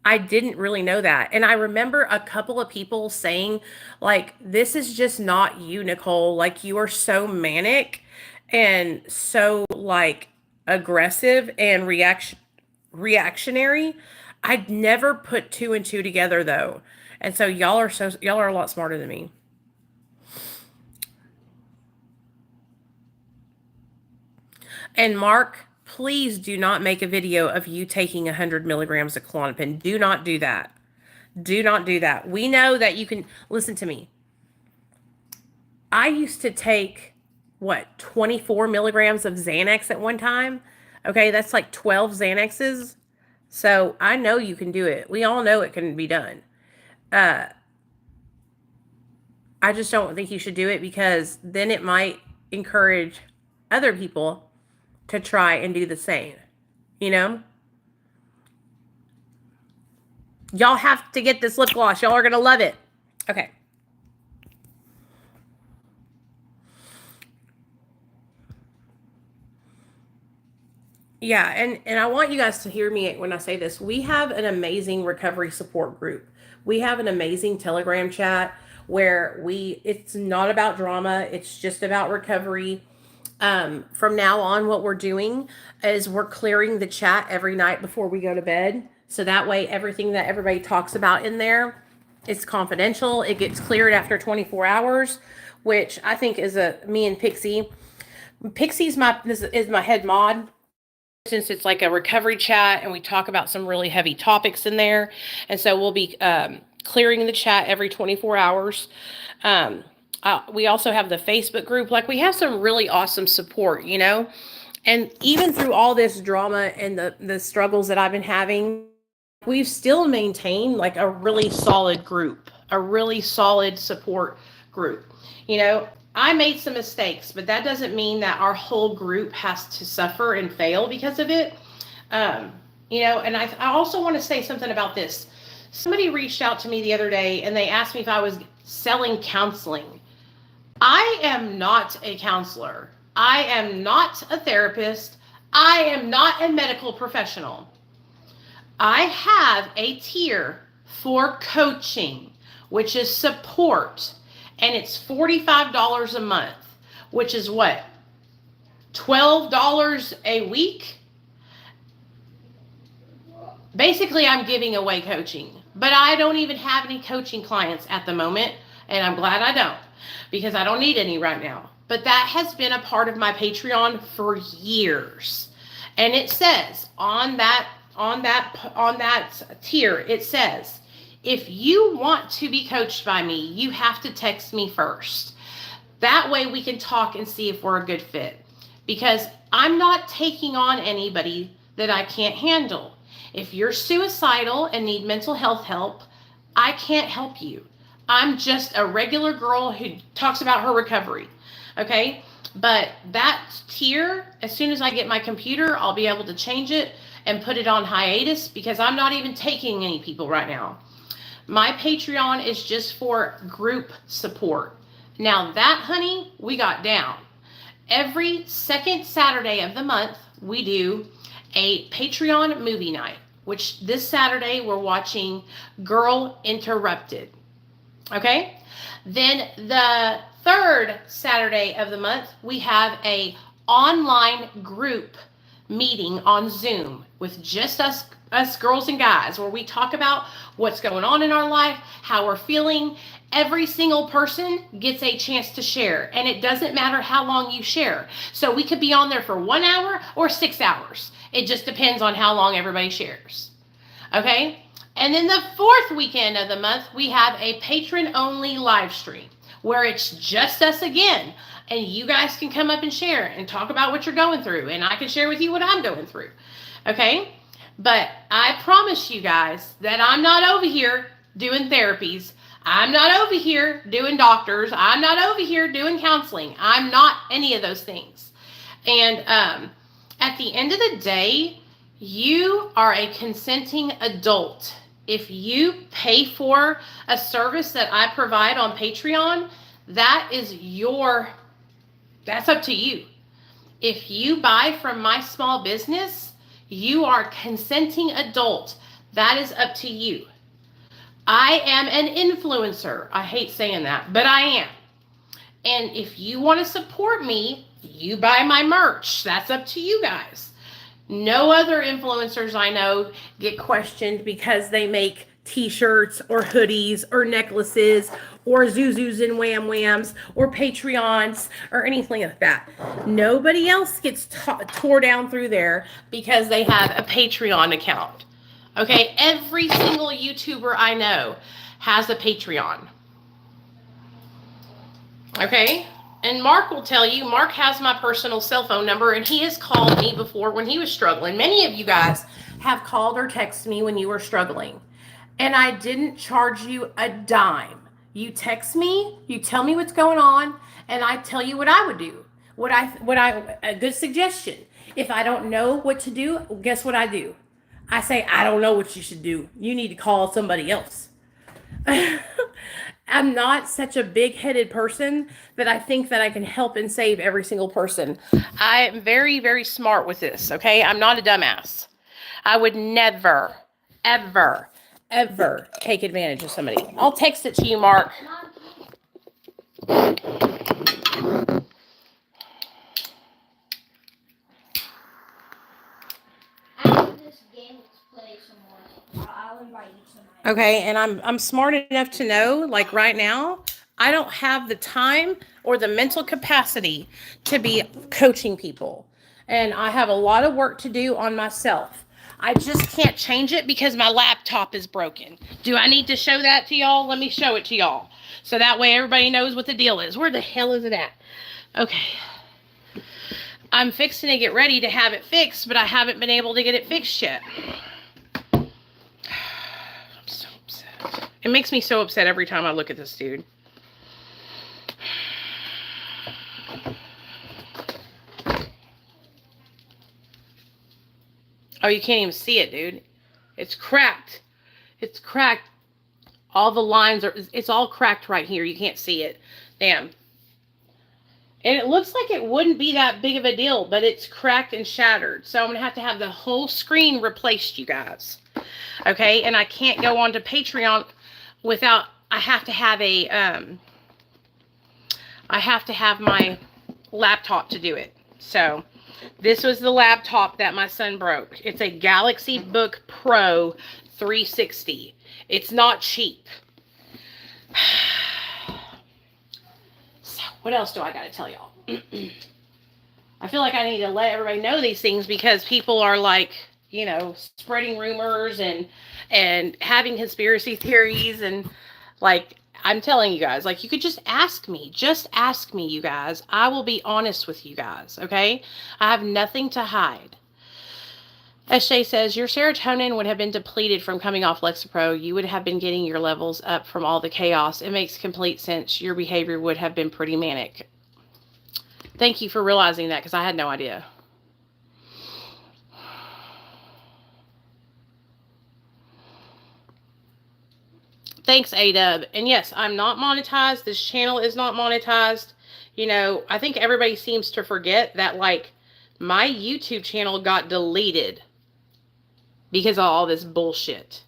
A: I didn't really know that. And I remember a couple of people saying, like, this is just not you, Nicole. Like, you are so manic and so, like, aggressive and reactionary. I'd never put two and two together, though. And so y'all are a lot smarter than me. And Mark, please do not make a video of you taking 100 milligrams of Klonopin. Do not do that. Do not do that. We know that you can listen to me. I used to take, 24 milligrams of Xanax at one time. Okay, that's like 12 Xanaxes. So I know you can do it. We all know it can be done. I just don't think you should do it because then it might encourage other people to try and do the same. You know? Y'all have to get this lip gloss. Y'all are going to love it. Okay. Yeah, and I want you guys to hear me when I say this. We have an amazing recovery support group. We have an amazing Telegram chat where it's not about drama, it's just about recovery. From now on, what we're doing is we're clearing the chat every night before we go to bed. So that way, everything that everybody talks about in there is confidential. It gets cleared after 24 hours, which I think is me and Pixie. Pixie's is my head mod, since it's like a recovery chat and we talk about some really heavy topics in there. And so we'll be clearing the chat every 24 hours. We also have the Facebook group. Like, we have some really awesome support, you know? And even through all this drama and the struggles that I've been having, we've still maintained like a really solid group, a really solid support group. You know, I made some mistakes, but that doesn't mean that our whole group has to suffer and fail because of it. You know, and I also want to say something about this. Somebody reached out to me the other day and they asked me if I was selling counseling. I am not a counselor. I am not a therapist. I am not a medical professional. I have a tier for coaching, which is support, and it's $45 a month, which is what? $12 a week? Basically, I'm giving away coaching, but I don't even have any coaching clients at the moment, and I'm glad I don't, because I don't need any right now. But that has been a part of my Patreon for years. And it says on that tier, it says, if you want to be coached by me, you have to text me first. That way we can talk and see if we're a good fit. Because I'm not taking on anybody that I can't handle. If you're suicidal and need mental health help, I can't help you. I'm just a regular girl who talks about her recovery. Okay? But that tier, as soon as I get my computer, I'll be able to change it and put it on hiatus because I'm not even taking any people right now. My Patreon is just for group support. Now that, honey, we got down. Every second Saturday of the month, we do a Patreon movie night, which this Saturday we're watching Girl Interrupted. Okay? Then the third Saturday of the month, we have a online group meeting on Zoom with just us girls and guys, where we talk about what's going on in our life, how we're feeling. Every single person gets a chance to share, and it doesn't matter how long you share. So we could be on there for 1 hour or 6 hours. It just depends on how long everybody shares. Okay? And then the fourth weekend of the month, we have a patron-only live stream where it's just us again. And you guys can come up and share and talk about what you're going through. And I can share with you what I'm going through. Okay? But I promise you guys that I'm not over here doing therapies. I'm not over here doing doctors. I'm not over here doing counseling. I'm not any of those things. And at the end of the day, you are a consenting adult. If you pay for a service that I provide on Patreon, that's up to you. If you buy from my small business, you are consenting adult. That is up to you. I am an influencer. I hate saying that, but I am. And if you want to support me, you buy my merch. That's up to you guys. No other influencers I know get questioned because they make t-shirts or hoodies or necklaces or Zuzus and Wham Whams or Patreons or anything like that. Nobody else gets tore down through there because they have a Patreon account. Okay, every single YouTuber I know has a Patreon. Okay? And Mark will tell you, Mark has my personal cell phone number, and he has called me before when he was struggling. Many of you guys have called or texted me when you were struggling, and I didn't charge you a dime. You text me, you tell me what's going on, and I tell you what I would do. A good suggestion. If I don't know what to do, guess what I do? I say, I don't know what you should do. You need to call somebody else. I'm not such a big-headed person that I think that I can help and save every single person. I am very, very smart with this, okay? I'm not a dumbass. I would never, ever, ever take advantage of somebody. I'll text it to you, Mark. Okay, and I'm smart enough to know, like right now, I don't have the time or the mental capacity to be coaching people. And I have a lot of work to do on myself. I just can't change it because my laptop is broken. Do I need to show that to y'all? Let me show it to y'all. So that way everybody knows what the deal is. Where the hell is it at? Okay. I'm fixing to get ready to have it fixed, but I haven't been able to get it fixed yet. It makes me so upset every time I look at this dude. Oh, you can't even see it, dude. It's cracked. It's cracked. All the lines are, it's all cracked right here. You can't see it. Damn. And it looks like it wouldn't be that big of a deal, but it's cracked and shattered. So I'm going to have the whole screen replaced, you guys. Okay? And I can't go on to Patreon without, I have to have my laptop to do it. So this was the laptop that my son broke. It's a Galaxy Book Pro 360. It's not cheap. So what else do I got to tell y'all? I feel like I need to let everybody know these things because people are like, you know, spreading rumors and having conspiracy theories, and like, I'm telling you guys, like, you could just ask me, you guys. I will be honest with you guys, okay? I have nothing to hide. As Shay says, your serotonin would have been depleted from coming off Lexapro. You would have been getting your levels up from all the chaos. It makes complete sense. Your behavior would have been pretty manic. Thank you for realizing that, because I had no idea. Thanks, A-Dub. And yes, I'm not monetized. This channel is not monetized. You know, I think everybody seems to forget that, like, my YouTube channel got deleted because of all this bullshit.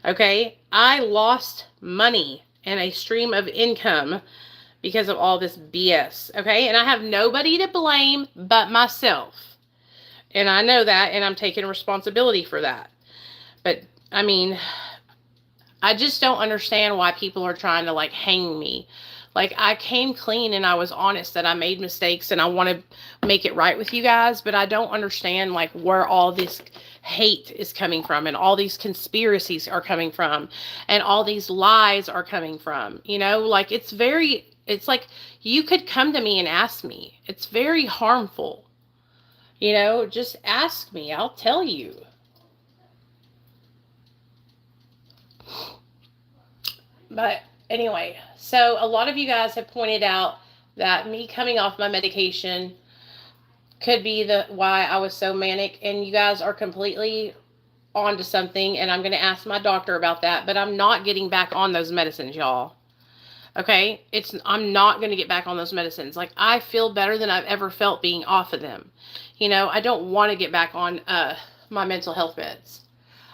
A: Okay? I lost money and a stream of income because of all this BS. Okay? And I have nobody to blame but myself. And I know that, and I'm taking responsibility for that. But, I mean, I just don't understand why people are trying to, like, hang me. Like, I came clean and I was honest that I made mistakes and I want to make it right with you guys, but I don't understand, like, where all this hate is coming from and all these conspiracies are coming from and all these lies are coming from. You know, like, it's like you could come to me and ask me. It's very harmful. You know, just ask me. I'll tell you. But anyway, so a lot of you guys have pointed out that me coming off my medication could be why I was so manic, and you guys are completely onto something, and I'm going to ask my doctor about that, but I'm not getting back on those medicines, y'all. Okay? I'm not going to get back on those medicines. Like, I feel better than I've ever felt being off of them. You know, I don't want to get back on my mental health meds.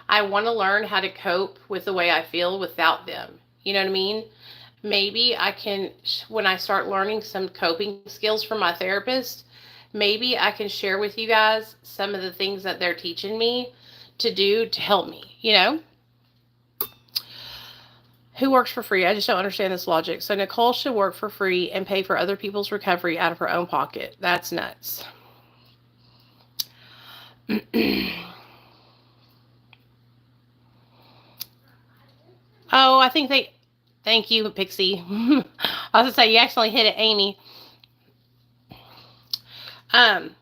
A: I want to learn how to cope with the way I feel without them. You know what I mean? Maybe I can, when I start learning some coping skills from my therapist, maybe I can share with you guys some of the things that they're teaching me to do to help me, you know? Who works for free? I just don't understand this logic. So Nicole should work for free and pay for other people's recovery out of her own pocket. That's nuts. Oh, I think thank you, Pixie. I was going to say, you actually hit it, Amy. And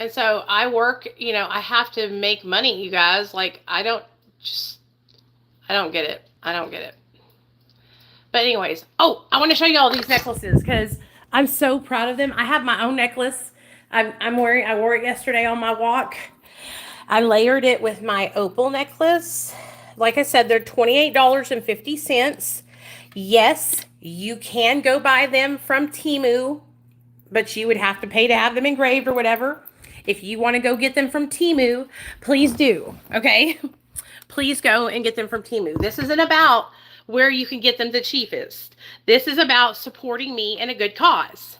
A: so I work, I have to make money, you guys. Like, I don't get it. I don't get it. But anyways, I want to show you all these necklaces because I'm so proud of them. I have my own necklace. I wore it yesterday on my walk. I layered it with my opal necklace. Like I said, they're $28.50. Yes, you can go buy them from Temu, but you would have to pay to have them engraved or whatever. If you want to go get them from Temu, please do, okay? Please go and get them from Temu. This isn't about where you can get them the cheapest. This is about supporting me in a good cause,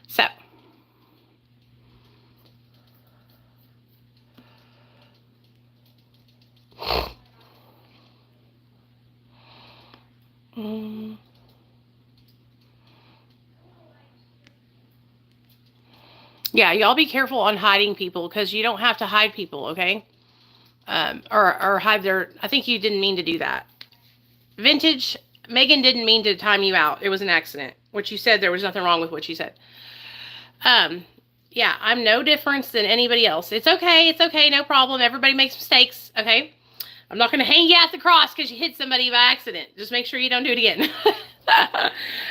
A: So. Yeah, y'all be careful on hiding people because you don't have to hide people, okay? Or hide their... I think you didn't mean to do that. Vintage, Megan didn't mean to time you out. It was an accident. What you said, there was nothing wrong with what you said. Yeah, I'm no different than anybody else. It's okay, no problem. Everybody makes mistakes, okay? I'm not going to hang you at the cross because you hit somebody by accident. Just make sure you don't do it again.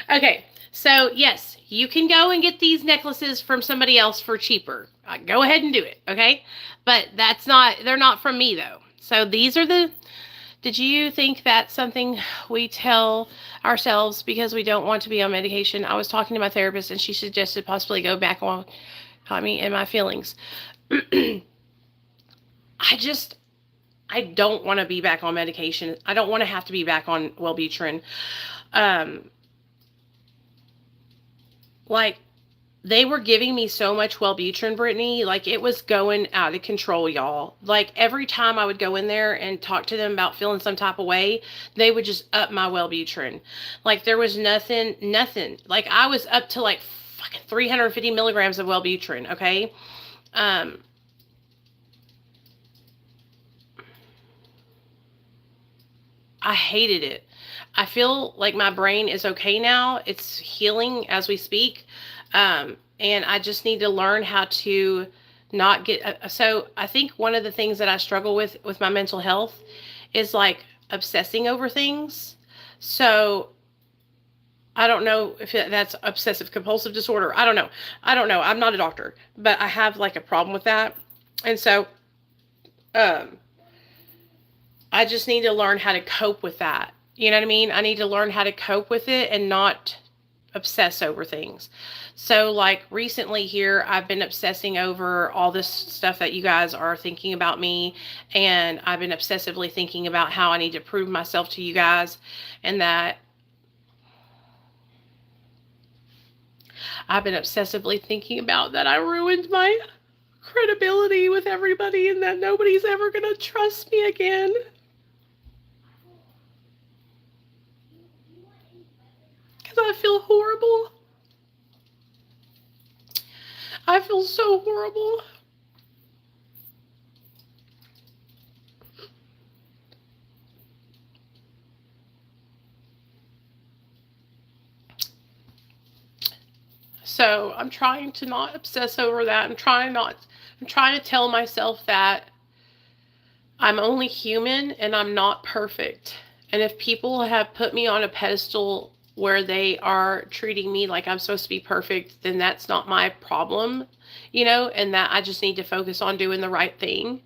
A: Okay, so yes, you can go and get these necklaces from somebody else for cheaper. Go ahead and do it, okay? But they're not from me though. So these are did you think that's something we tell ourselves because we don't want to be on medication? I was talking to my therapist and she suggested possibly go back on me and my feelings. I don't want to be back on medication. I don't want to have to be back on Wellbutrin. Like, they were giving me so much Wellbutrin, Brittany. Like, it was going out of control, y'all. Like, every time I would go in there and talk to them about feeling some type of way, they would just up my Wellbutrin. Like, there was nothing. Like, I was up to, like, fucking 350 milligrams of Wellbutrin, okay? I hated it. I feel like my brain is okay now. It's healing as we speak. And I just need to learn how to not get... So I think one of the things that I struggle with my mental health is like obsessing over things. So I don't know if that's obsessive compulsive disorder. I don't know. I'm not a doctor, but I have like a problem with that. And so, I just need to learn how to cope with that. You know what I mean? I need to learn how to cope with it and not obsess over things. So like recently here, I've been obsessing over all this stuff that you guys are thinking about me. And I've been obsessively thinking about how I need to prove myself to you guys. And that I've been obsessively thinking about that I ruined my credibility with everybody and that nobody's ever going to trust me again. I feel horrible. I feel so horrible. So I'm trying to not obsess over that. I'm trying to tell myself that I'm only human and I'm not perfect. And if people have put me on a pedestal where they are treating me like I'm supposed to be perfect, then that's not my problem, and that I just need to focus on doing the right thing.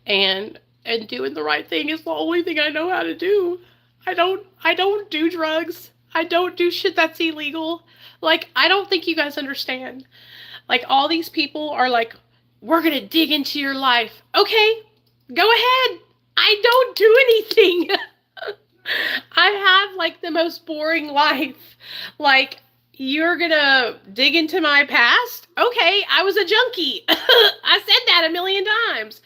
A: And doing the right thing is the only thing I know how to do. I don't do drugs. I don't do shit that's illegal. Like, I don't think you guys understand. Like, all these people are like, we're going to dig into your life. Okay, go ahead. I don't do anything. I have like the most boring life. Like, you're gonna dig into my past? Okay, I was a junkie. I said that a million times.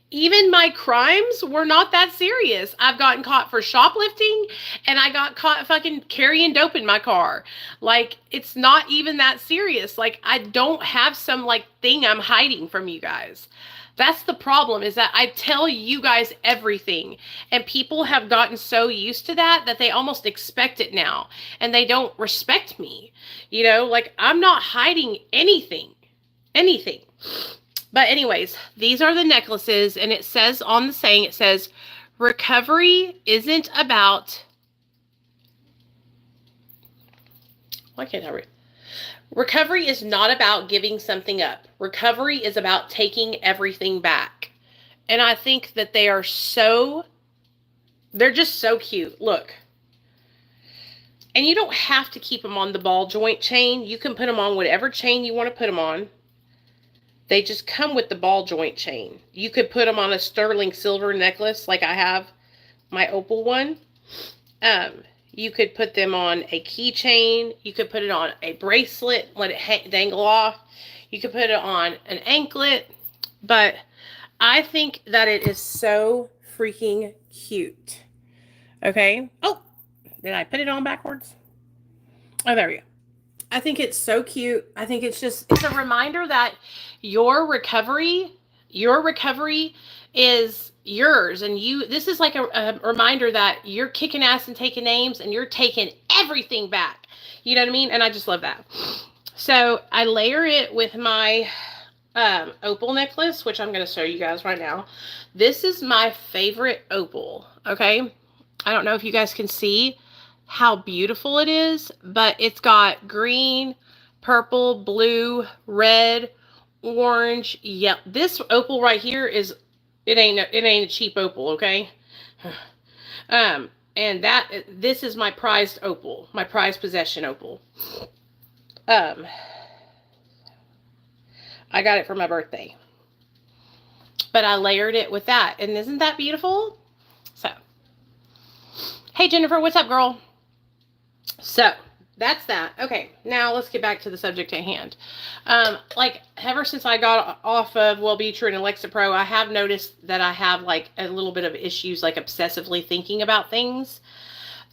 A: Even my crimes were not that serious. I've gotten caught for shoplifting and I got caught fucking carrying dope in my car. Like, it's not even that serious. Like, I don't have some like thing I'm hiding from you guys. That's the problem, is that I tell you guys everything, and people have gotten so used to that they almost expect it now, and they don't respect me. You know, like, I'm not hiding anything. Anything. But anyways, these are the necklaces, and it says on the saying, it says, recovery isn't about... Why can't I read? Recovery is not about giving something up. Recovery is about taking everything back. And I think that they're just so cute. Look. And you don't have to keep them on the ball joint chain. You can put them on whatever chain you want to put them on. They just come with the ball joint chain. You could put them on a sterling silver necklace like I have my opal one. You could put them on a keychain. You could put it on a bracelet, let it dangle off. You could put it on an anklet. But I think that it is so freaking cute. Okay. Oh, did I put it on backwards? Oh, there we go. I think it's so cute. I think it's a reminder that your recovery is yours, and this is like a reminder that you're kicking ass and taking names, and you're taking everything back. You know what I mean? And I just love that. So I layer it with my opal necklace, which I'm going to show you guys right now. This is my favorite opal. Okay. I don't know if you guys can see how beautiful it is, but it's got green, purple, blue, red, orange, yellow. This opal right here is, it ain't a cheap opal, okay? And this is my prized opal, my prized possession opal. I got it for my birthday. But I layered it with that, and isn't that beautiful? So, hey Jennifer, what's up, girl? So, that's that. Okay, now let's get back to the subject at hand. Like, ever since I got off of Wellbutrin and Lexapro, I have noticed that I have, like, a little bit of issues, like, obsessively thinking about things.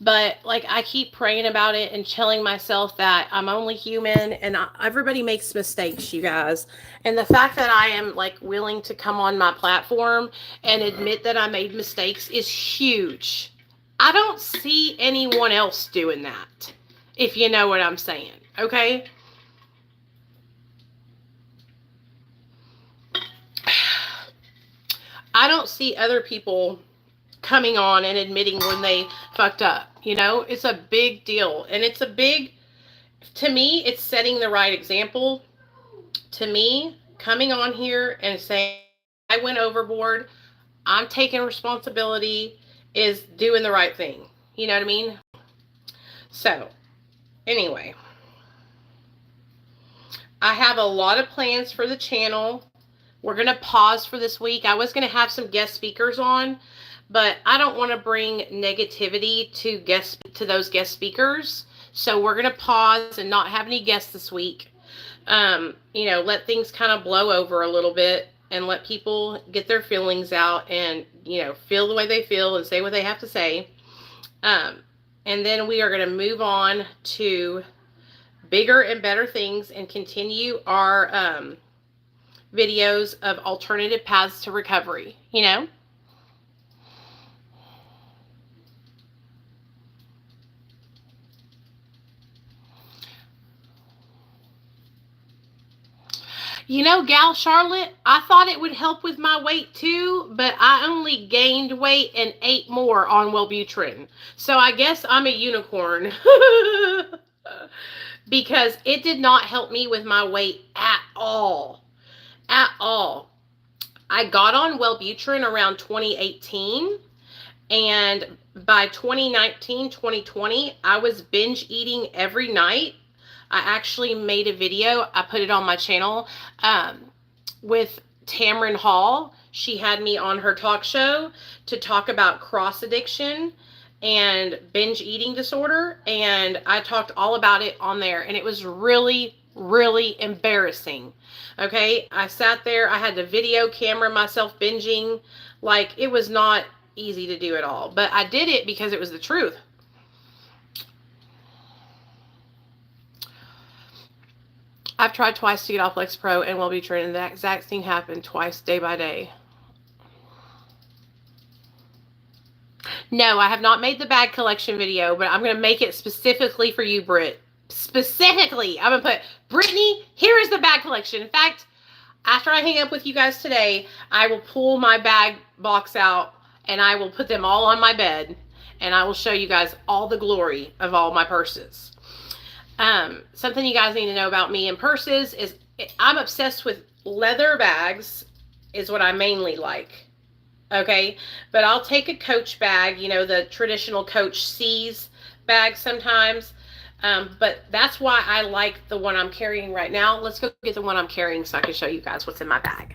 A: But, like, I keep praying about it and telling myself that I'm only human, and everybody makes mistakes, you guys. And the fact that I am, like, willing to come on my platform and admit that I made mistakes is huge. I don't see anyone else doing that, if you know what I'm saying, okay? I don't see other people coming on and admitting when they fucked up, you know? It's a big deal, and it's a big, to me, it's setting the right example. To me, coming on here and saying, I went overboard, I'm taking responsibility, is doing the right thing. You know what I mean? So, anyway, I have a lot of plans for the channel. We're going to pause for this week. I was going to have some guest speakers on, but I don't want to bring negativity to those guest speakers. So we're going to pause and not have any guests this week. You know, let things kind of blow over a little bit and let people get their feelings out and, you know, feel the way they feel and say what they have to say. And then we are going to move on to bigger and better things and continue our videos of alternative paths to recovery, you know? You know, Gal Charlotte, I thought it would help with my weight too, but I only gained weight and ate more on Wellbutrin. So I guess I'm a unicorn. Because it did not help me with my weight at all. At all. I got on Wellbutrin around 2018. And by 2019, 2020, I was binge eating every night. I actually made a video. I put it on my channel with Tamron Hall. She had me on her talk show to talk about cross addiction and binge eating disorder. And I talked all about it on there. And it was really, really embarrassing. Okay. I sat there. I had to video camera myself binging. Like, it was not easy to do at all. But I did it because it was the truth. I've tried twice to get off Lexapro and Wellbutrin, and the exact thing happened twice, day by day. No, I have not made the bag collection video, but I'm going to make it specifically for you, Britt. Specifically, I'm going to put, Brittany, here is the bag collection. In fact, after I hang up with you guys today, I will pull my bag box out and I will put them all on my bed, and I will show you guys all the glory of all my purses. Something you guys need to know about me and purses is I'm obsessed with leather bags, is what I mainly like. Okay, but I'll take a Coach bag, you know, the traditional Coach C's bag sometimes. But that's why I like the one I'm carrying right now. Let's go get the one I'm carrying so I can show you guys what's in my bag.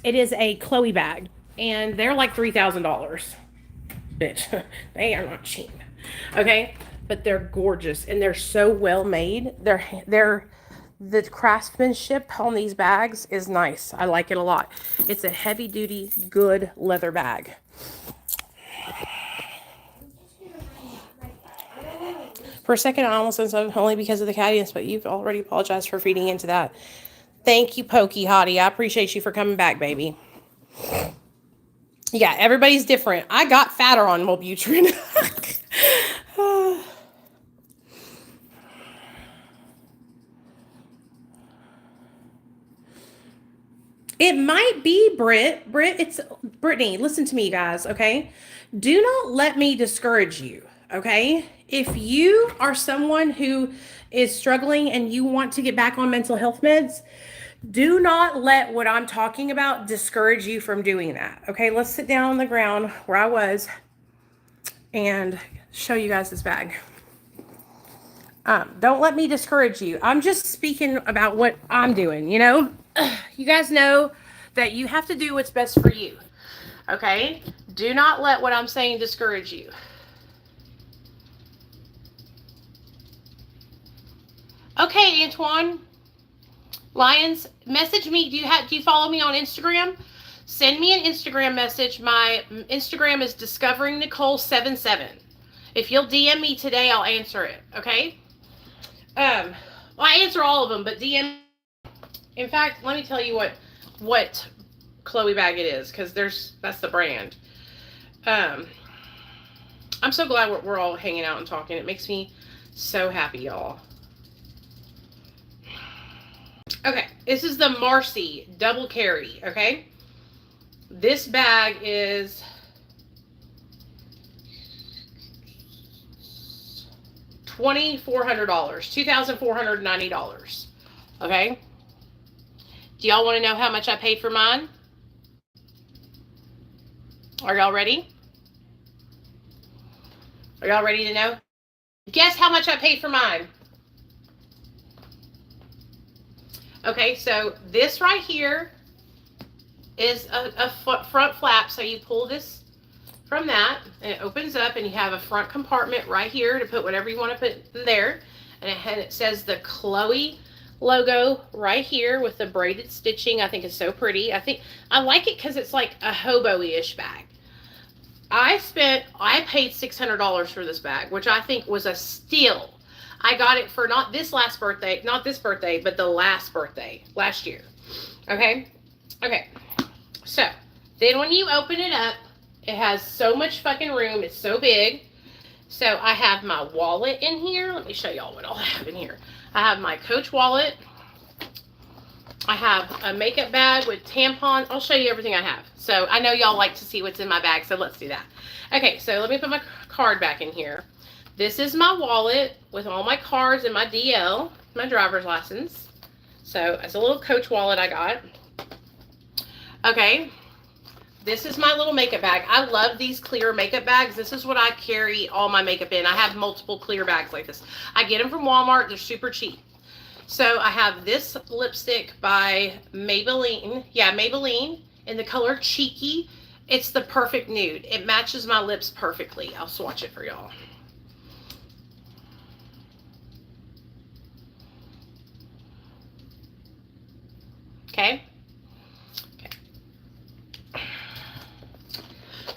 A: It is a Chloe bag, and they're like $3,000. Bitch, they are not cheap. Okay, but they're gorgeous and they're so well made. The craftsmanship on these bags is nice. I like it a lot. It's a heavy duty, good leather bag. For a second, I almost said so, only because of the cattiness, but you've already apologized for feeding into that. Thank you, Pokey Hottie. I appreciate you for coming back, baby. Yeah, everybody's different. I got fatter on Wellbutrin. It might be Britt, it's Brittany. Listen to me, guys, okay? Do not let me discourage you, okay? If you are someone who is struggling and you want to get back on mental health meds, do not let what I'm talking about discourage you from doing that, okay? Let's sit down on the ground where I was and show you guys this bag. Don't let me discourage you. I'm just speaking about what I'm doing, you know? You guys know that you have to do what's best for you, okay? Do not let what I'm saying discourage you. Okay, Antoine. Lions, message me. Do you follow me on Instagram? Send me an Instagram message. My Instagram is discoveringnicole77. If you'll DM me today, I'll answer it, okay? Well, I answer all of them, but DM. In fact, let me tell you what Chloe bag it is, because that's the brand. I'm so glad we're all hanging out and talking. It makes me so happy, y'all. Okay, this is the Marcy double carry, okay? This bag is $2,400, $2,490, okay? Do y'all want to know how much I paid for mine? Are y'all ready? Are y'all ready to know? Guess how much I paid for mine. Okay, so this right here is a front flap. So you pull this from that, and it opens up, and you have a front compartment right here to put whatever you want to put in there. And it says the Chloe logo right here with the braided stitching. I think it's so pretty. I like it because it's like a hobo-ish bag. I paid $600 for this bag, which I think was a steal. I got it for not this birthday, but the last birthday, last year. Okay? Okay. So, then when you open it up, it has so much fucking room. It's so big. So, I have my wallet in here. Let me show y'all what all I have in here. I have my Coach wallet. I have a makeup bag with tampons. I'll show you everything I have. So, I know y'all like to see what's in my bag, so let's do that. Okay, so let me put my card back in here. This is my wallet with all my cards and my DL, my driver's license. So it's a little Coach wallet I got. Okay, this is my little makeup bag. I love these clear makeup bags. This is what I carry all my makeup in. I have multiple clear bags like this. I get them from Walmart. They're super cheap. So I have this lipstick by Maybelline. Yeah, Maybelline in the color Cheeky. It's the perfect nude. It matches my lips perfectly. I'll swatch it for y'all. Okay.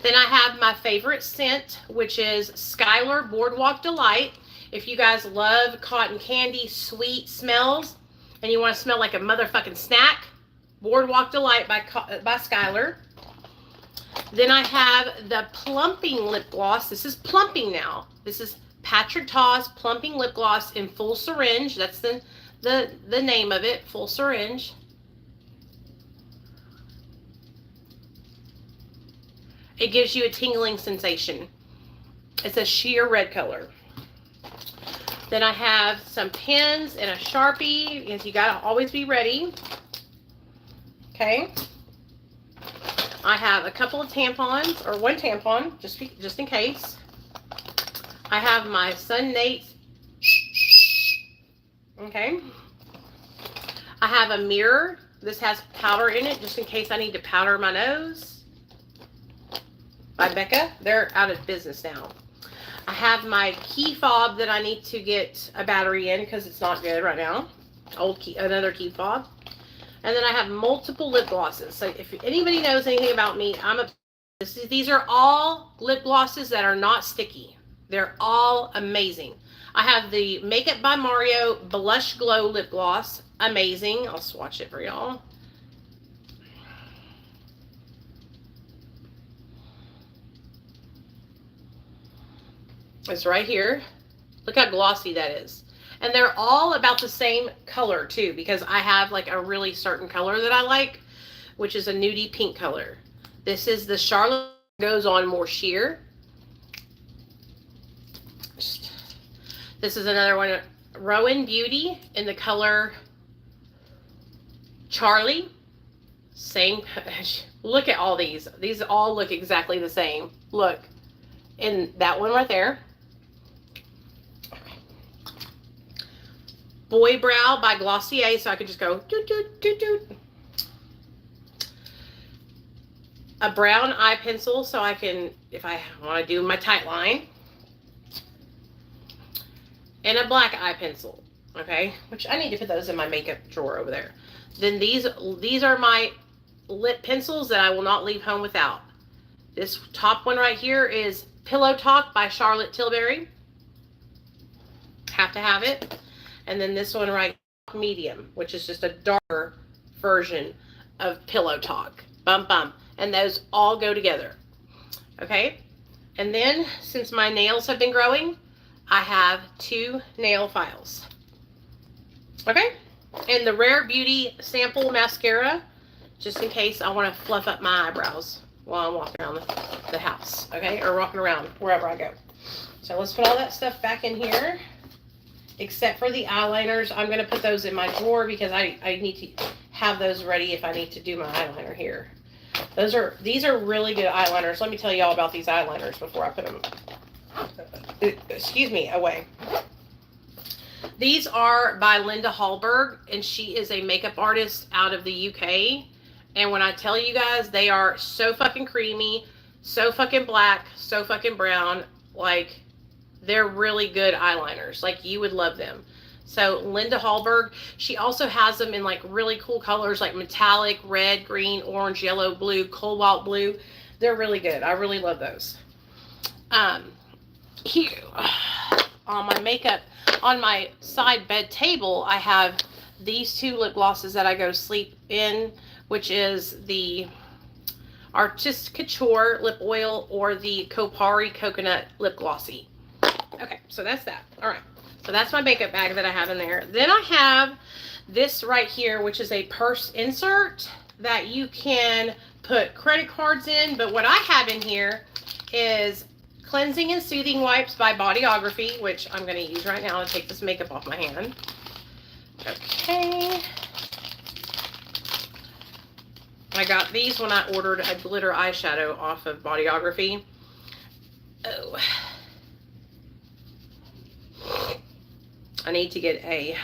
A: Then I have my favorite scent, which is Skylar Boardwalk Delight. If you guys love cotton candy, sweet smells, and you want to smell like a motherfucking snack, Boardwalk Delight by Skylar. Then I have the Plumping Lip Gloss. This is plumping now. This is Patrick Ta's Plumping Lip Gloss in Full Syringe. That's the name of it, Full Syringe. It gives you a tingling sensation. It's a sheer red color. Then I have some pens and a Sharpie, because you gotta always be ready. Okay. I have a couple of tampons, or one tampon, just in case. I have my Sun Nate. Okay. I have a mirror. This has powder in it, just in case I need to powder my nose. By Becca. They're out of business now. I have my key fob that I need to get a battery in because it's not good right now. Another key fob. And then I have multiple lip glosses. So if anybody knows anything about me, these are all lip glosses that are not sticky. They're all amazing. I have the Makeup by Mario Blush Glow Lip Gloss. Amazing. I'll swatch it for y'all. It's right here. Look how glossy that is. And they're all about the same color too, because I have like a really certain color that I like, which is a nudie pink color. This is the Charlotte, goes on more sheer. This is another one, Rowan Beauty in the color Charlie. Same. Look at all these. These all look exactly the same. Look. And that one right there. Boy Brow by Glossier, so I could just go doot, doot, doot, doot. A brown eye pencil, so I can, if I want to do my tight line. And a black eye pencil, okay? Which I need to put those in my makeup drawer over there. Then these are my lip pencils that I will not leave home without. This top one right here is Pillow Talk by Charlotte Tilbury. Have to have it. And then this one right, Medium, which is just a darker version of Pillow Talk. Bum bum. And those all go together. Okay? And then, since my nails have been growing, I have 2 nail files. Okay? And the Rare Beauty Sample Mascara, just in case I want to fluff up my eyebrows while I'm walking around the house. Okay? Or walking around wherever I go. So let's put all that stuff back in here. Except for the eyeliners. I'm going to put those in my drawer because I need to have those ready if I need to do my eyeliner here. These are really good eyeliners. Let me tell you all about these eyeliners before I put them, excuse me, away. These are by Linda Hallberg, and she is a makeup artist out of the UK. And when I tell you guys, they are so fucking creamy, so fucking black, so fucking brown. Like, they're really good eyeliners. Like, you would love them. So Linda Hallberg, she also has them in like really cool colors, like metallic, red, green, orange, yellow, blue, cobalt blue. They're really good. I really love those. Here on my makeup, on my side bed table, I have these 2 lip glosses that I go to sleep in, which is the Artist Couture lip oil or the Kopari coconut lip glossy. Okay, so that's that. All right. So that's my makeup bag that I have in there. Then I have this right here, which is a purse insert that you can put credit cards in. But what I have in here is Cleansing and Soothing Wipes by Bodyography, which I'm going to use right now to take this makeup off my hand. Okay. I got these when I ordered a glitter eyeshadow off of Bodyography. Oh. I need to get a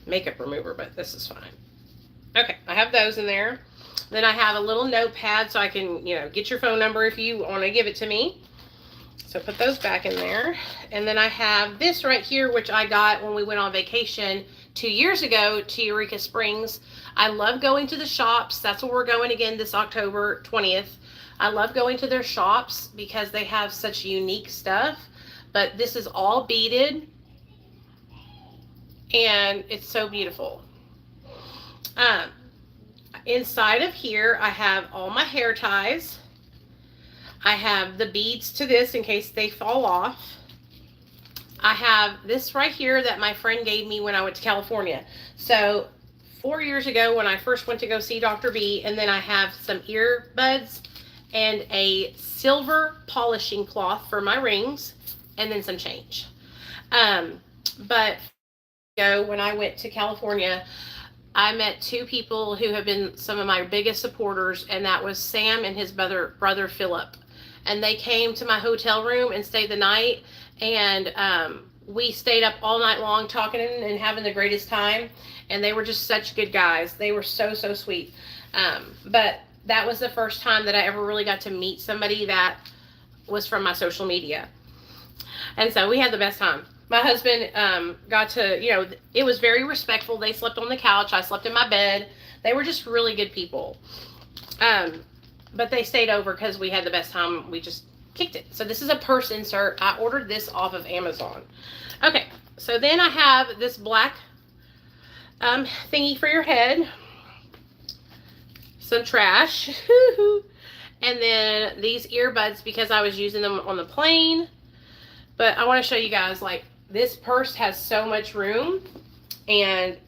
A: makeup remover, but this is fine. Okay, I have those in there. Then I have a little notepad so I can, get your phone number if you want to give it to me. So put those back in there. And then I have this right here, which I got when we went on vacation 2 years ago to Eureka Springs. I love going to the shops. That's where we're going again this October 20th. I love going to their shops because they have such unique stuff. But this is all beaded. And it's so beautiful. Um, Inside of here, I have all my hair ties. I have the beads to this in case they fall off. I have this right here that my friend gave me when I went to California. So 4 years ago when I first went to go see Dr. B, and then I have some earbuds and a silver polishing cloth for my rings, and then some change. But when I went to California, I met two people who have been some of my biggest supporters, and that was Sam and his brother Philip. And they came to my hotel room and stayed the night, and we stayed up all night long talking and having the greatest time. And they were just such good guys. They were so sweet. But that was the first time that I ever really got to meet somebody that was from my social media. And so we had the best time. My husband got to, it was very respectful. They slept on the couch. I slept in my bed. They were just really good people. But they stayed over because we had the best time. We just kicked it. So this is a purse insert. I ordered this off of Amazon. Okay, so then I have this black thingy for your head. Some trash. And then these earbuds because I was using them on the plane. But I want to show you guys, like, this purse has so much room. And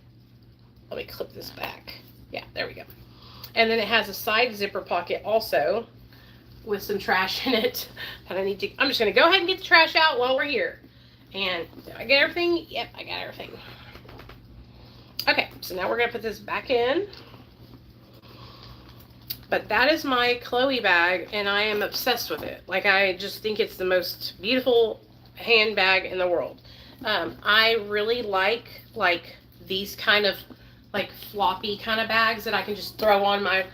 A: let me clip this back. Yeah, there we go. And then it has a side zipper pocket also with some trash in it that I'm just going to go ahead and get the trash out while we're here. And did I get everything? Yep, I got everything. Okay, so now we're going to put this back in. But that is my Chloe bag, and I am obsessed with it. Like, I just think it's the most beautiful handbag in the world. I really like these kind of like floppy kind of bags that I can just throw on my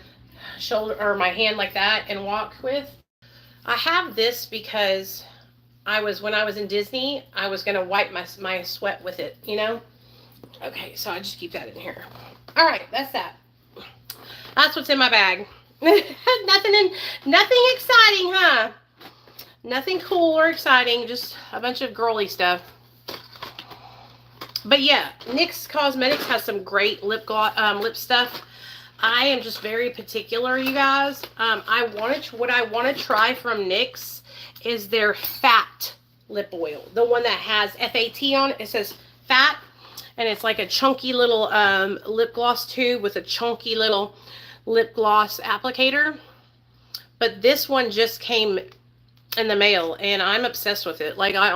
A: shoulder or my hand like that and walk with. I have this because when I was in Disney, I was going to wipe my sweat with it, Okay, so I just keep that in here. All right, that's that. That's what's in my bag. Nothing exciting, huh? Nothing cool or exciting, just a bunch of girly stuff. But yeah, NYX Cosmetics has some great lip stuff. I am just very particular, you guys. What I want to try from NYX is their fat lip oil. The one that has FAT on it. It says fat, and it's like a chunky little lip gloss tube with a chunky little lip gloss applicator. But this one just came in the mail, and I'm obsessed with it. Like, I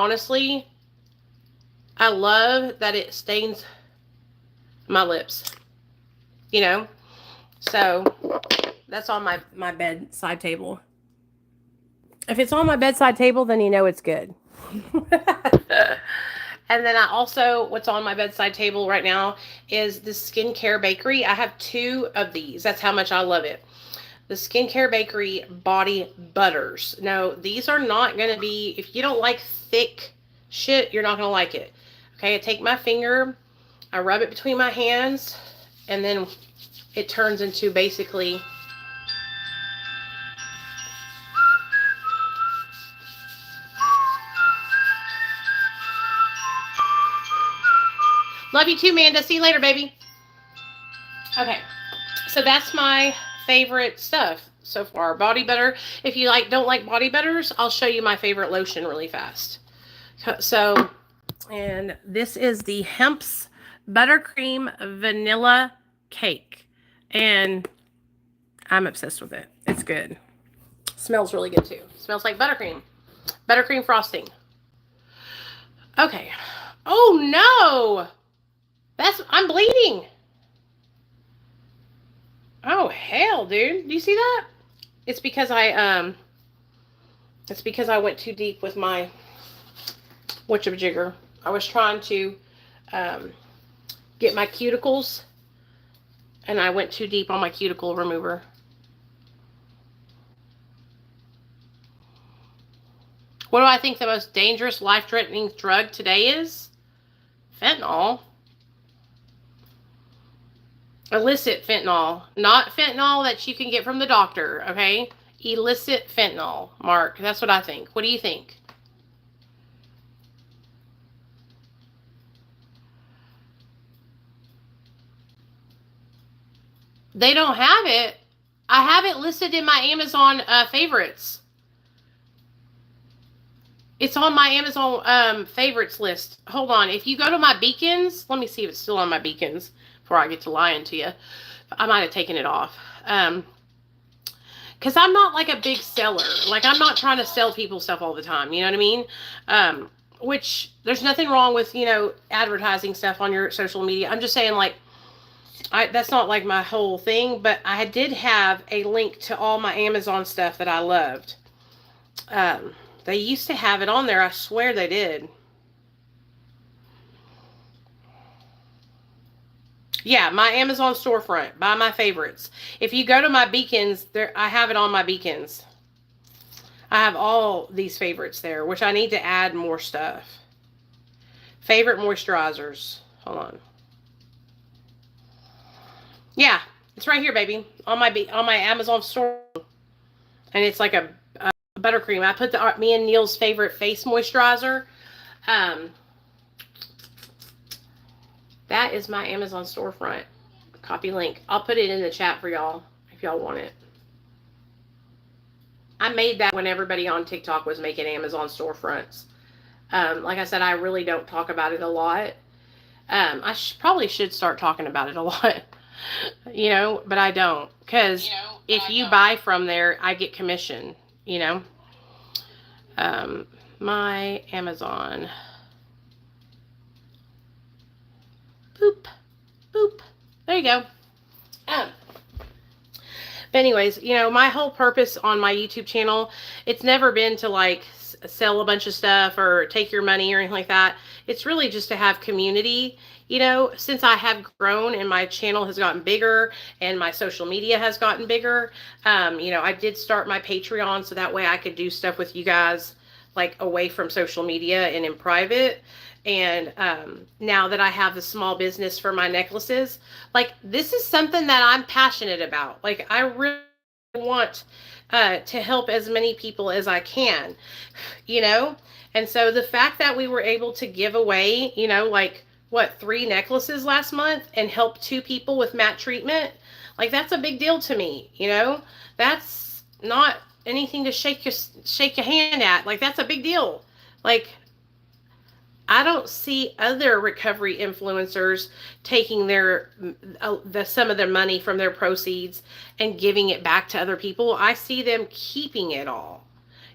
A: love that it stains my lips, So that's on my bedside table. If it's on my bedside table, then it's good. And then what's on my bedside table right now is the Skincare Bakery. I have 2 of these. That's how much I love it. The Skincare Bakery Body Butters. Now, these are not going to be, if you don't like thick shit, you're not going to like it. Okay, I take my finger, I rub it between my hands, and then it turns into basically love you too, Amanda. See you later, baby. Okay, so that's my favorite stuff so far. Body butter. If you don't like body butters, I'll show you my favorite lotion really fast. So, and this is the Hemp's Buttercream Vanilla Cake. And I'm obsessed with it. It's good. Smells really good too. Smells like buttercream. Buttercream frosting. Okay. Oh no! I'm bleeding. Oh hell, dude. Do you see that? It's because I went too deep with my whatchamajigger. I was trying to get my cuticles, and I went too deep on my cuticle remover. What do I think the most dangerous, life-threatening drug today is? Fentanyl. Illicit fentanyl. Not fentanyl that you can get from the doctor, okay? Illicit fentanyl, Mark. That's what I think. What do you think? They don't have it. I have it listed in my Amazon favorites. It's on my Amazon favorites list. Hold on. If you go to my beacons, let me see if it's still on my beacons before I get to lying to you. I might have taken it off. Because I'm not like a big seller. Like, I'm not trying to sell people stuff all the time. You know what I mean? Which, there's nothing wrong with, advertising stuff on your social media. I'm just saying, like, that's not like my whole thing. But I did have a link to all my Amazon stuff that I loved. They used to have it on there. I swear they did. Yeah, my Amazon storefront. Buy my favorites. If you go to my beacons, I have it on my beacons. I have all these favorites there, which I need to add more stuff. Favorite moisturizers. Hold on. Yeah, it's right here, baby. On my Amazon store. And it's like a buttercream. I put me and Neil's favorite face moisturizer. That is my Amazon storefront. Copy link. I'll put it in the chat for y'all if y'all want it. I made that when everybody on TikTok was making Amazon storefronts. Like I said, I really don't talk about it a lot. I probably should start talking about it a lot, but I don't. Because if you buy from there, I get commission, my Amazon. Boop, boop. There you go. But anyways, my whole purpose on my YouTube channel, it's never been to like sell a bunch of stuff or take your money or anything like that. It's really just to have community. Since I have grown and my channel has gotten bigger and my social media has gotten bigger, I did start my Patreon so that way I could do stuff with you guys like away from social media and in private. And now that I have the small business for my necklaces, like this is something that I'm passionate about. Like I really want to help as many people as I can, And so the fact that we were able to give away, like 3 necklaces last month and help 2 people with matte treatment, like that's a big deal to me, That's not anything to shake your hand at. Like that's a big deal. Like I don't see other recovery influencers taking some of their money from their proceeds and giving it back to other people. I see them keeping it all,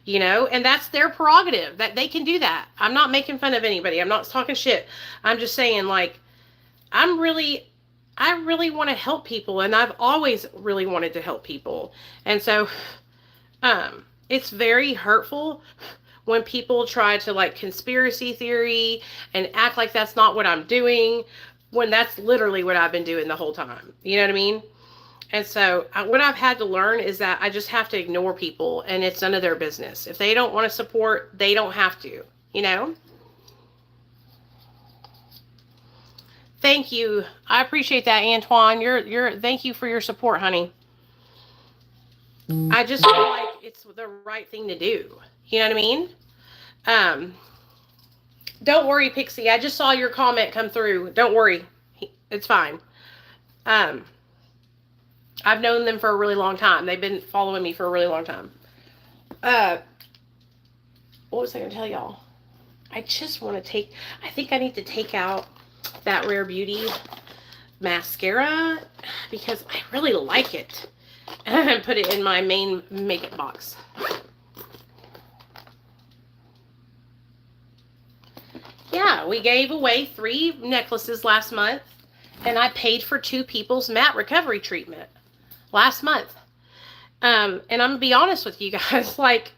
A: and that's their prerogative that they can do that. I'm not making fun of anybody. I'm not talking shit. I'm just saying like, I really want to help people, and I've always really wanted to help people. And so, it's very hurtful when people try to like conspiracy theory and act like that's not what I'm doing, when that's literally what I've been doing the whole time. You know what I mean? And so what I've had to learn is that I just have to ignore people, and it's none of their business. If they don't want to support, they don't have to, Thank you. I appreciate that, Antoine. Thank you for your support, honey. I just feel like it's the right thing to do. You know what I mean? Don't worry, Pixie. I just saw your comment come through. Don't worry. It's fine. I've known them for a really long time. They've been following me for a really long time. What was I going to tell y'all? I just want to I think I need to take out that Rare Beauty mascara because I really like it. And put it in my main makeup box. Yeah, we gave away 3 necklaces last month, and I paid for 2 people's matte recovery treatment last month. And I'm gonna be honest with you guys, like,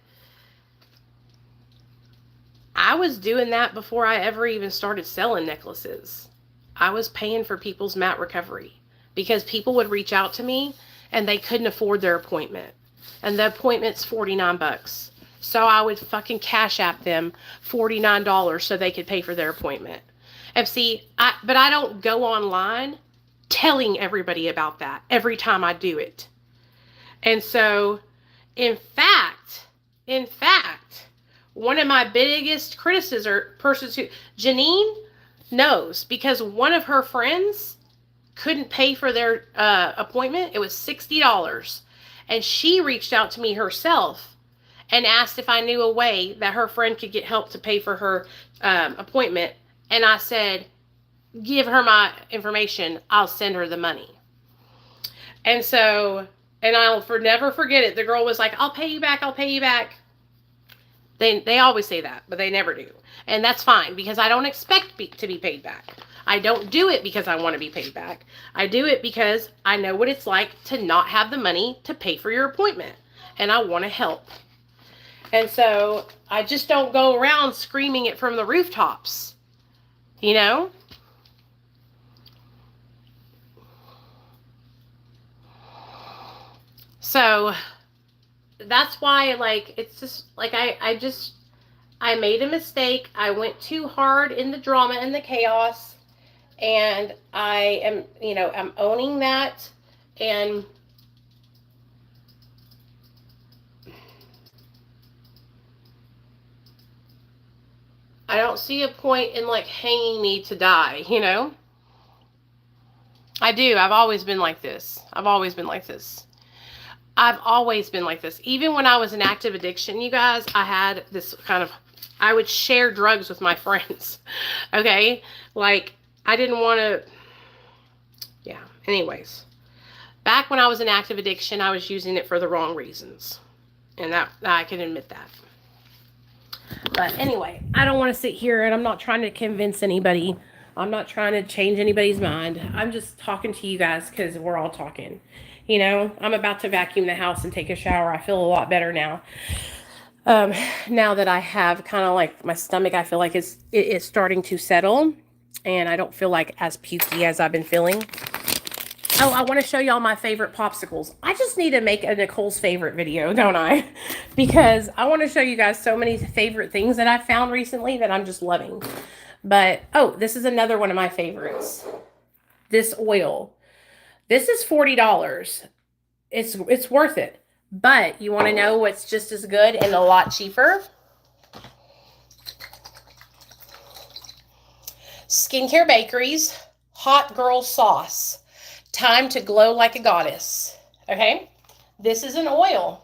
A: I was doing that before I ever even started selling necklaces. I was paying for people's matte recovery because people would reach out to me and they couldn't afford their appointment. And the appointment's $49. So I would fucking cash app them $49 so they could pay for their appointment. And see, but I don't go online telling everybody about that every time I do it. And so, in fact, one of my biggest persons who, Janine knows, because one of her friends couldn't pay for their appointment. It was $60. And she reached out to me herself and asked if I knew a way that her friend could get help to pay for her appointment. And I said, give her my information. I'll send her the money. And so, and I'll never forget it. The girl was like, I'll pay you back. I'll pay you back. They always say that, but they never do. And that's fine, because I don't expect to be paid back. I don't do it because I want to be paid back. I do it because I know what it's like to not have the money to pay for your appointment. And I want to help. And so I just don't go around screaming it from the rooftops. You know? So that's why, like, it's just like I made a mistake. I went too hard in the drama and the chaos, and I am, I'm owning that. And I don't see a point in, like, hanging me to die, I do. I've always been like this. I've always been like this. Even when I was in active addiction, you guys, I had this I would share drugs with my friends. Okay? Like, I didn't want to, yeah. Anyways, back when I was in active addiction, I was using it for the wrong reasons. And that I can admit that. But anyway, I don't want to sit here, and I'm not trying to convince anybody. I'm not trying to change anybody's mind. I'm just talking to you guys because we're all talking. I'm about to vacuum the house and take a shower. I feel a lot better now. Now that I have kind of like my stomach, I feel like it is starting to settle, and I don't feel like as pukey as I've been feeling. Oh, I want to show y'all my favorite popsicles. I just need to make a Nicole's favorite video, don't I? Because I want to show you guys so many favorite things that I found recently that I'm just loving. But, oh, this is another one of my favorites. This oil. This is $40. It's worth it. But you want to know what's just as good and a lot cheaper? Skincare Bakery's Hot Girl Sauce. Time to glow like a goddess. Okay? This is an oil.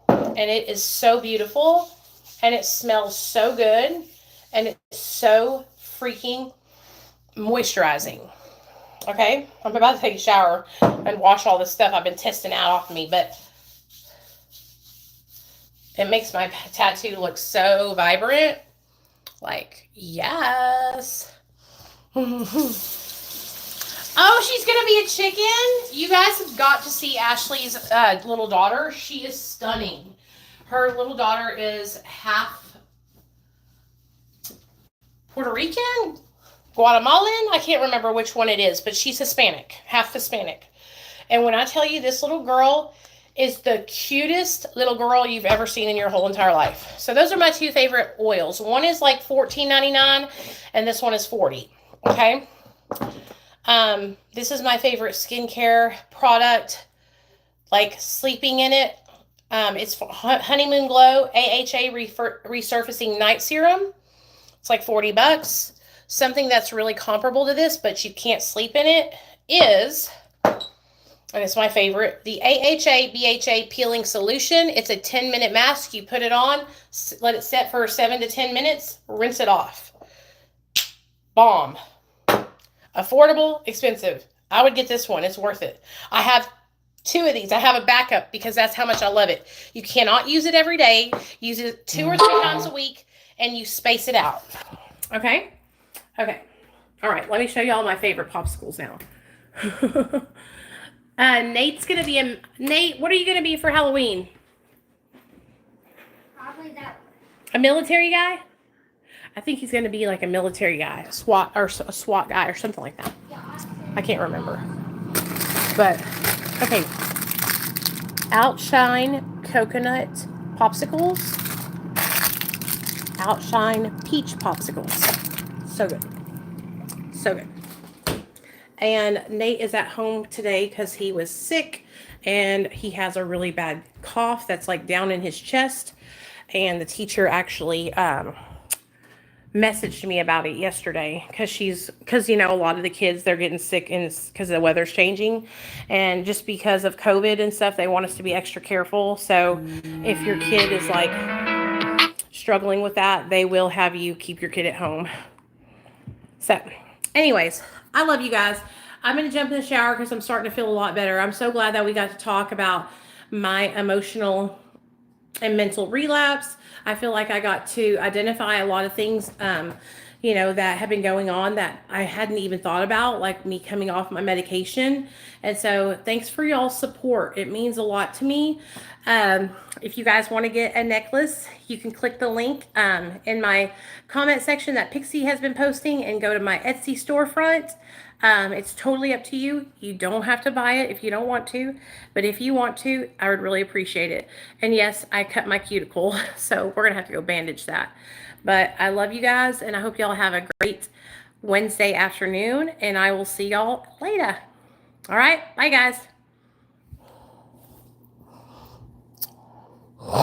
A: And it is so beautiful. And it smells so good. And it's so freaking moisturizing. Okay? I'm about to take a shower and wash all this stuff I've been testing out off of me. But it makes my tattoo look so vibrant. Like, yes. Oh, she's going to be a chicken? You guys have got to see Ashley's little daughter. She is stunning. Her little daughter is half Puerto Rican? Guatemalan? I can't remember which one it is, but she's Hispanic, half Hispanic. And when I tell you, this little girl is the cutest little girl you've ever seen in your whole entire life. So those are my two favorite oils. One is like $14.99, and this one is $40. Okay? This is my favorite skincare product, like sleeping in it. It's Honeymoon Glow AHA Resurfacing Night Serum. It's like $40. Something that's really comparable to this, but you can't sleep in it, is, and it's my favorite, the AHA BHA Peeling Solution. It's a 10-minute mask. You put it on, let it set for 7 to 10 minutes, rinse it off. Bomb. Affordable, expensive. I would get this one. It's worth it. I have 2 of these. I have a backup because that's how much I love it. You cannot use it every day. Use it 2 or 3 times a week, and you space it out. Okay? Okay. All right. Let me show you all my favorite popsicles now. Nate's going to be Nate, what are you going to be for Halloween?
B: Probably that one.
A: A military guy? I think he's going to be like a military guy, a SWAT guy or something like that. I can't remember. But, okay. Outshine Coconut Popsicles. Outshine Peach Popsicles. So good. So good. And Nate is at home today because he was sick and he has a really bad cough that's like down in his chest. And the teacher actually messaged me about it yesterday because you know, a lot of the kids, they're getting sick because the weather's changing, and just because of COVID and stuff, they want us to be extra careful. So if your kid is like struggling with that, they will have you keep your kid at home. So anyways, I love you guys. I'm going to jump in the shower because I'm starting to feel a lot better. I'm so glad that we got to talk about my emotional and mental relapse. I feel like I got to identify a lot of things, you know, that have been going on that I hadn't even thought about, like me coming off my medication. And so thanks for y'all's support. It means a lot to me. If you guys want to get a necklace, you can click the link in my comment section that Pixie has been posting and go to my Etsy storefront. It's totally up to you. You don't have to buy it if you don't want to, but if you want to, I would really appreciate it. And yes, I cut my cuticle, so we're gonna have to go bandage that. But I love you guys, and I hope y'all have a great Wednesday afternoon, and I will see y'all later. All right, bye guys.